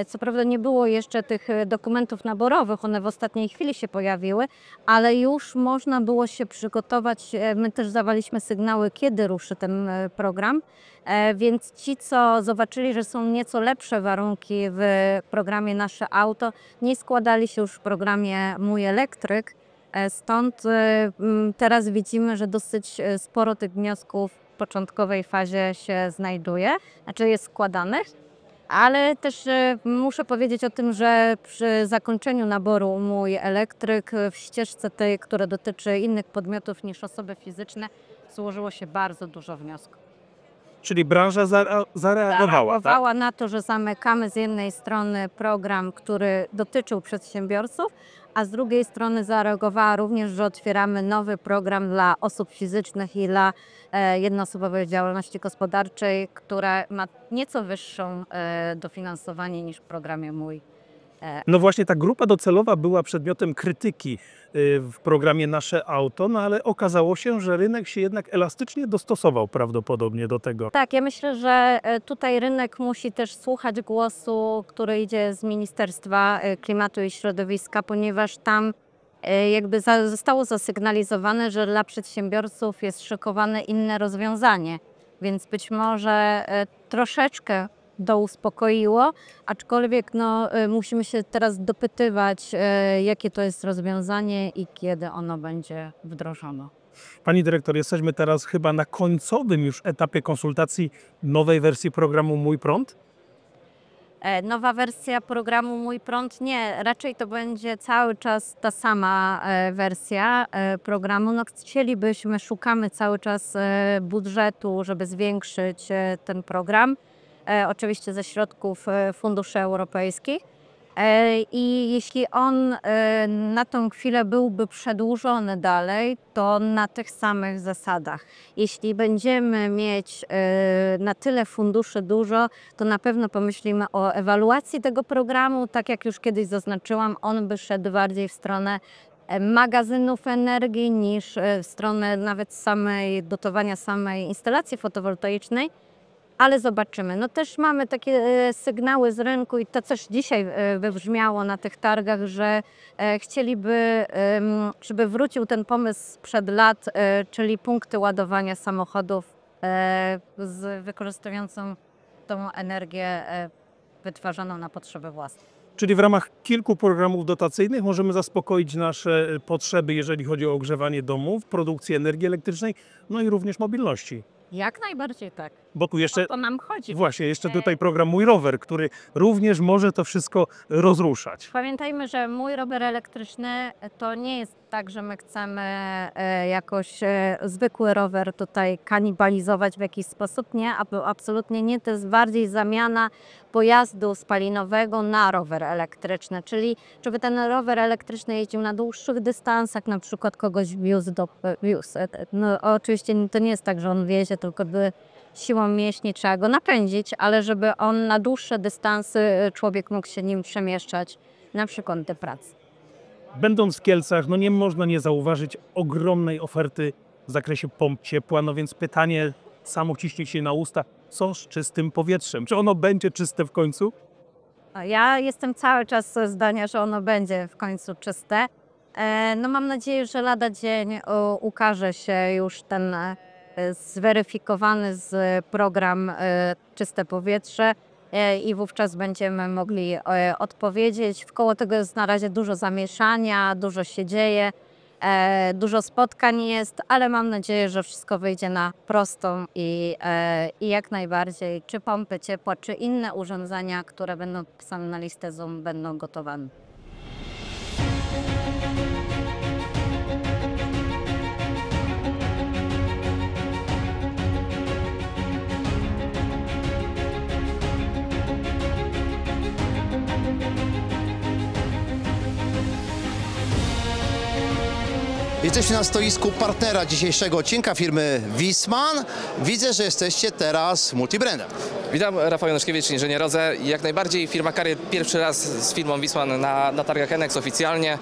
Co prawda nie było jeszcze tych dokumentów naborowych, one w ostatniej chwili się pojawiły, ale już można było się przygotować. My też dawaliśmy sygnały, kiedy ruszy ten program, więc ci, co zobaczyli, że są nieco lepsze warunki w programie Nasze Auto, nie składali się już w programie Mój Elektryk. Stąd teraz widzimy, że dosyć sporo tych wniosków w początkowej fazie się znajduje, znaczy jest składanych, ale też muszę powiedzieć o tym, że przy zakończeniu naboru Mój Elektryk w ścieżce tej, która dotyczy innych podmiotów niż osoby fizyczne, złożyło się bardzo dużo wniosków. Czyli branża zareagowała, tak? Zareagowała na to, że zamykamy z jednej strony program, który dotyczył przedsiębiorców, a z drugiej strony zareagowała również, że otwieramy nowy program dla osób fizycznych i dla jednoosobowej działalności gospodarczej, która ma nieco wyższą dofinansowanie niż w programie Mój. No właśnie ta grupa docelowa była przedmiotem krytyki w programie Nasze Auto, no ale okazało się, że rynek się jednak elastycznie dostosował prawdopodobnie do tego. Tak, ja myślę, że tutaj rynek musi też słuchać głosu, który idzie z Ministerstwa Klimatu i Środowiska, ponieważ tam jakby zostało zasygnalizowane, że dla przedsiębiorców jest szykowane inne rozwiązanie, więc być może troszeczkę douspokoiło, aczkolwiek musimy się teraz dopytywać, jakie to jest rozwiązanie i kiedy ono będzie wdrożone. Pani dyrektor, jesteśmy teraz chyba na końcowym już etapie konsultacji nowej wersji programu Mój Prąd? Nowa wersja programu Mój Prąd nie, raczej to będzie cały czas ta sama wersja programu. Szukamy cały czas budżetu, żeby zwiększyć ten program. Oczywiście ze środków funduszy europejskich. I jeśli on na tą chwilę byłby przedłużony dalej, to na tych samych zasadach. Jeśli będziemy mieć na tyle funduszy dużo, to na pewno pomyślimy o ewaluacji tego programu. Tak jak już kiedyś zaznaczyłam, on by szedł bardziej w stronę magazynów energii niż w stronę nawet dotowania samej instalacji fotowoltaicznej. Ale zobaczymy. No też mamy takie sygnały z rynku i to też dzisiaj wybrzmiało na tych targach, że chcieliby, żeby wrócił ten pomysł sprzed lat, czyli punkty ładowania samochodów wykorzystującą tą energię wytwarzaną na potrzeby własne. Czyli w ramach kilku programów dotacyjnych możemy zaspokoić nasze potrzeby, jeżeli chodzi o ogrzewanie domów, produkcję energii elektrycznej, no i również mobilności. Jak najbardziej tak. Bo tu jeszcze, O to nam chodzi. właśnie, jeszcze tutaj program Mój Rower, który również może to wszystko rozruszać. Pamiętajmy, że Mój Rower Elektryczny to nie jest tak, że my chcemy jakoś zwykły rower tutaj kanibalizować w jakiś sposób. Nie, absolutnie nie. To jest bardziej zamiana pojazdu spalinowego na rower elektryczny, czyli żeby ten rower elektryczny jeździł na dłuższych dystansach, na przykład kogoś wiózł. No, oczywiście to nie jest tak, że on wiezie, tylko by siłą mięśni trzeba go napędzić, ale żeby on na dłuższe dystansy człowiek mógł się nim przemieszczać, na przykład do pracy. Będąc w Kielcach, no nie można nie zauważyć ogromnej oferty w zakresie pomp ciepła, no więc pytanie samo ciśnie się na usta, co z czystym powietrzem? Czy ono będzie czyste w końcu? Ja jestem cały czas zdania, że ono będzie w końcu czyste. No mam nadzieję, że lada dzień ukaże się już ten zweryfikowany program Czyste Powietrze i wówczas będziemy mogli odpowiedzieć. Wkoło tego jest na razie dużo zamieszania, dużo się dzieje, dużo spotkań jest, ale mam nadzieję, że wszystko wyjdzie na prostą i jak najbardziej czy pompy ciepła, czy inne urządzenia, które będą wpisane na listę ZUM, będą gotowane. Jesteśmy na stoisku partnera dzisiejszego odcinka firmy Wiessmann. Widzę, że jesteście teraz multibrandem. Witam, Rafał Januszkiewicz, inżynier Roze. Jak najbardziej firma Carrier pierwszy raz z firmą Wiessmann na targach NX oficjalnie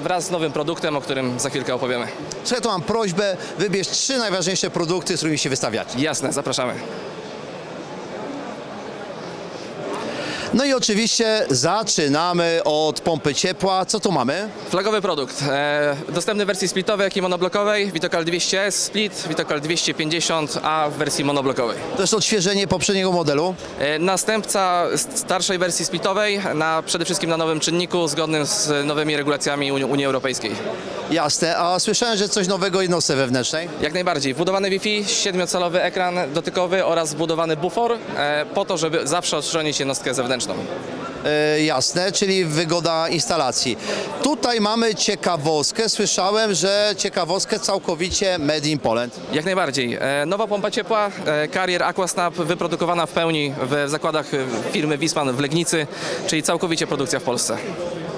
wraz z nowym produktem, o którym za chwilkę opowiemy. Słuchaj, to mam prośbę, wybierz 3 najważniejsze produkty, z którymi się wystawiacie. Jasne, zapraszamy. No i oczywiście zaczynamy od pompy ciepła. Co tu mamy? Flagowy produkt. Dostępny w wersji splitowej, jak i monoblokowej. Vitocal 200S Split, Vitocal 250A w wersji monoblokowej. To jest odświeżenie poprzedniego modelu. Następca starszej wersji splitowej, przede wszystkim na nowym czynniku, zgodnym z nowymi regulacjami Unii Europejskiej. Jasne, a słyszałem, że coś nowego w jednostce wewnętrznej. Jak najbardziej. Wbudowany Wi-Fi, 7-calowy ekran dotykowy oraz wbudowany bufor, po to, żeby zawsze odstronić jednostkę zewnętrzną. Jasne, czyli wygoda instalacji. Tutaj mamy ciekawostkę. Słyszałem, że ciekawostkę całkowicie made in Poland. Jak najbardziej. Nowa pompa ciepła, Carrier Aquasnap, wyprodukowana w pełni w zakładach firmy Wiessmann w Legnicy, czyli całkowicie produkcja w Polsce.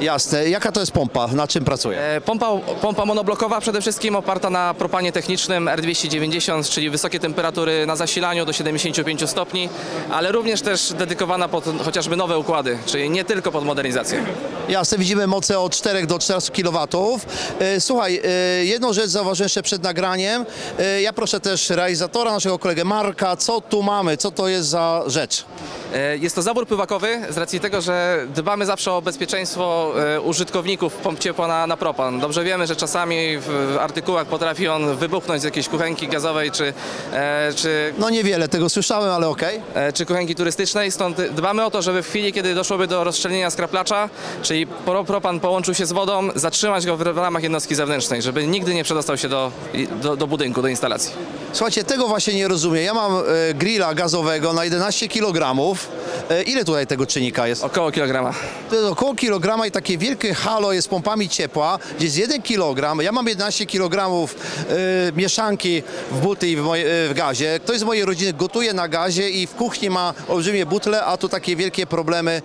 Jasne. Jaka to jest pompa? Na czym pracuje? Pompa monoblokowa przede wszystkim, oparta na propanie technicznym R290, czyli wysokie temperatury na zasilaniu do 75 stopni, ale również też dedykowana pod chociażby nowe układy, czyli nie tylko pod modernizację. Jasne, widzimy moce od 4 do 14 kW. Słuchaj, jedną rzecz zauważyłem jeszcze przed nagraniem. Ja proszę też realizatora, naszego kolegę Marka, co tu mamy, co to jest za rzecz? Jest to zabór pływakowy z racji tego, że dbamy zawsze o bezpieczeństwo użytkowników pomp ciepła na propan. Dobrze wiemy, że czasami w artykułach potrafi on wybuchnąć z jakiejś kuchenki gazowej czy No niewiele tego słyszałem, ale okej. czy kuchenki turystycznej, stąd dbamy o to, żeby w chwili, kiedy doszłoby do rozszczelnienia skraplacza, czyli propan połączył się z wodą, zatrzymać go w ramach jednostki zewnętrznej, żeby nigdy nie przedostał się do budynku, do instalacji. Słuchajcie, tego właśnie nie rozumiem. Ja mam grilla gazowego na 11 kg. Ile tutaj tego czynnika jest? Około kilograma. To jest około kilograma i takie wielkie halo jest pompami ciepła, gdzie jest 1 kg. Ja mam 11 kg mieszanki w butli i w gazie. Ktoś z mojej rodziny gotuje na gazie i w kuchni ma olbrzymie butle, a tu takie wielkie problemy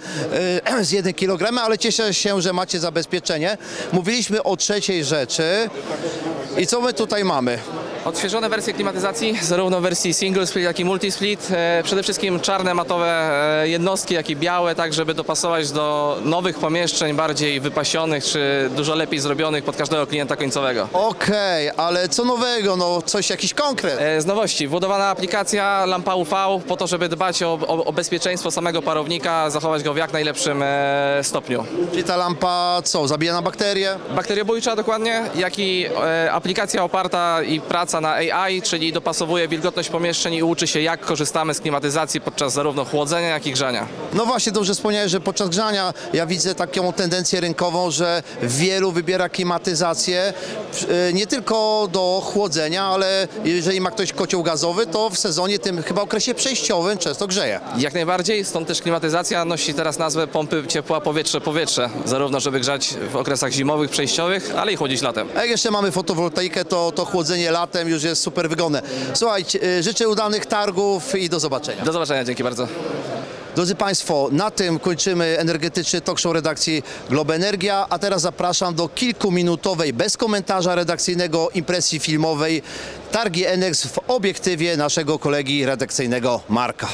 z 1 kg, ale cieszę się, że macie zabezpieczenie. Mówiliśmy o trzeciej rzeczy. I co my tutaj mamy? Odświeżone wersje klimatyzacji, zarówno w wersji single split, jak i multi split. Przede wszystkim czarne matowe jednostki, jak i białe, tak żeby dopasować do nowych pomieszczeń, bardziej wypasionych czy dużo lepiej zrobionych pod każdego klienta końcowego. Okej, ale co nowego? No coś, jakiś konkret. Z nowości, wbudowana aplikacja, lampa UV, po to, żeby dbać o bezpieczeństwo samego parownika, zachować go w jak najlepszym stopniu. Czyli ta lampa co, zabija na bakterie? Bakteriobójcza dokładnie, jak i aplikacja oparta i praca wraca na AI, czyli dopasowuje wilgotność pomieszczeń i uczy się, jak korzystamy z klimatyzacji podczas zarówno chłodzenia, jak i grzania. No właśnie, dobrze wspomniałeś, że podczas grzania ja widzę taką tendencję rynkową, że wielu wybiera klimatyzację nie tylko do chłodzenia, ale jeżeli ma ktoś kocioł gazowy, to w sezonie tym chyba okresie przejściowym często grzeje. Jak najbardziej, stąd też klimatyzacja nosi teraz nazwę pompy ciepła powietrze-powietrze, zarówno żeby grzać w okresach zimowych, przejściowych, ale i chłodzić latem. A jak jeszcze mamy fotowoltaikę, to chłodzenie latem już jest super wygodne. Słuchajcie, życzę udanych targów i do zobaczenia. Do zobaczenia, dzięki bardzo. Drodzy Państwo, na tym kończymy energetyczny talk show redakcji Globenergia, a teraz zapraszam do kilkuminutowej, bez komentarza redakcyjnego impresji filmowej Targi Enex w obiektywie naszego kolegi redakcyjnego Marka.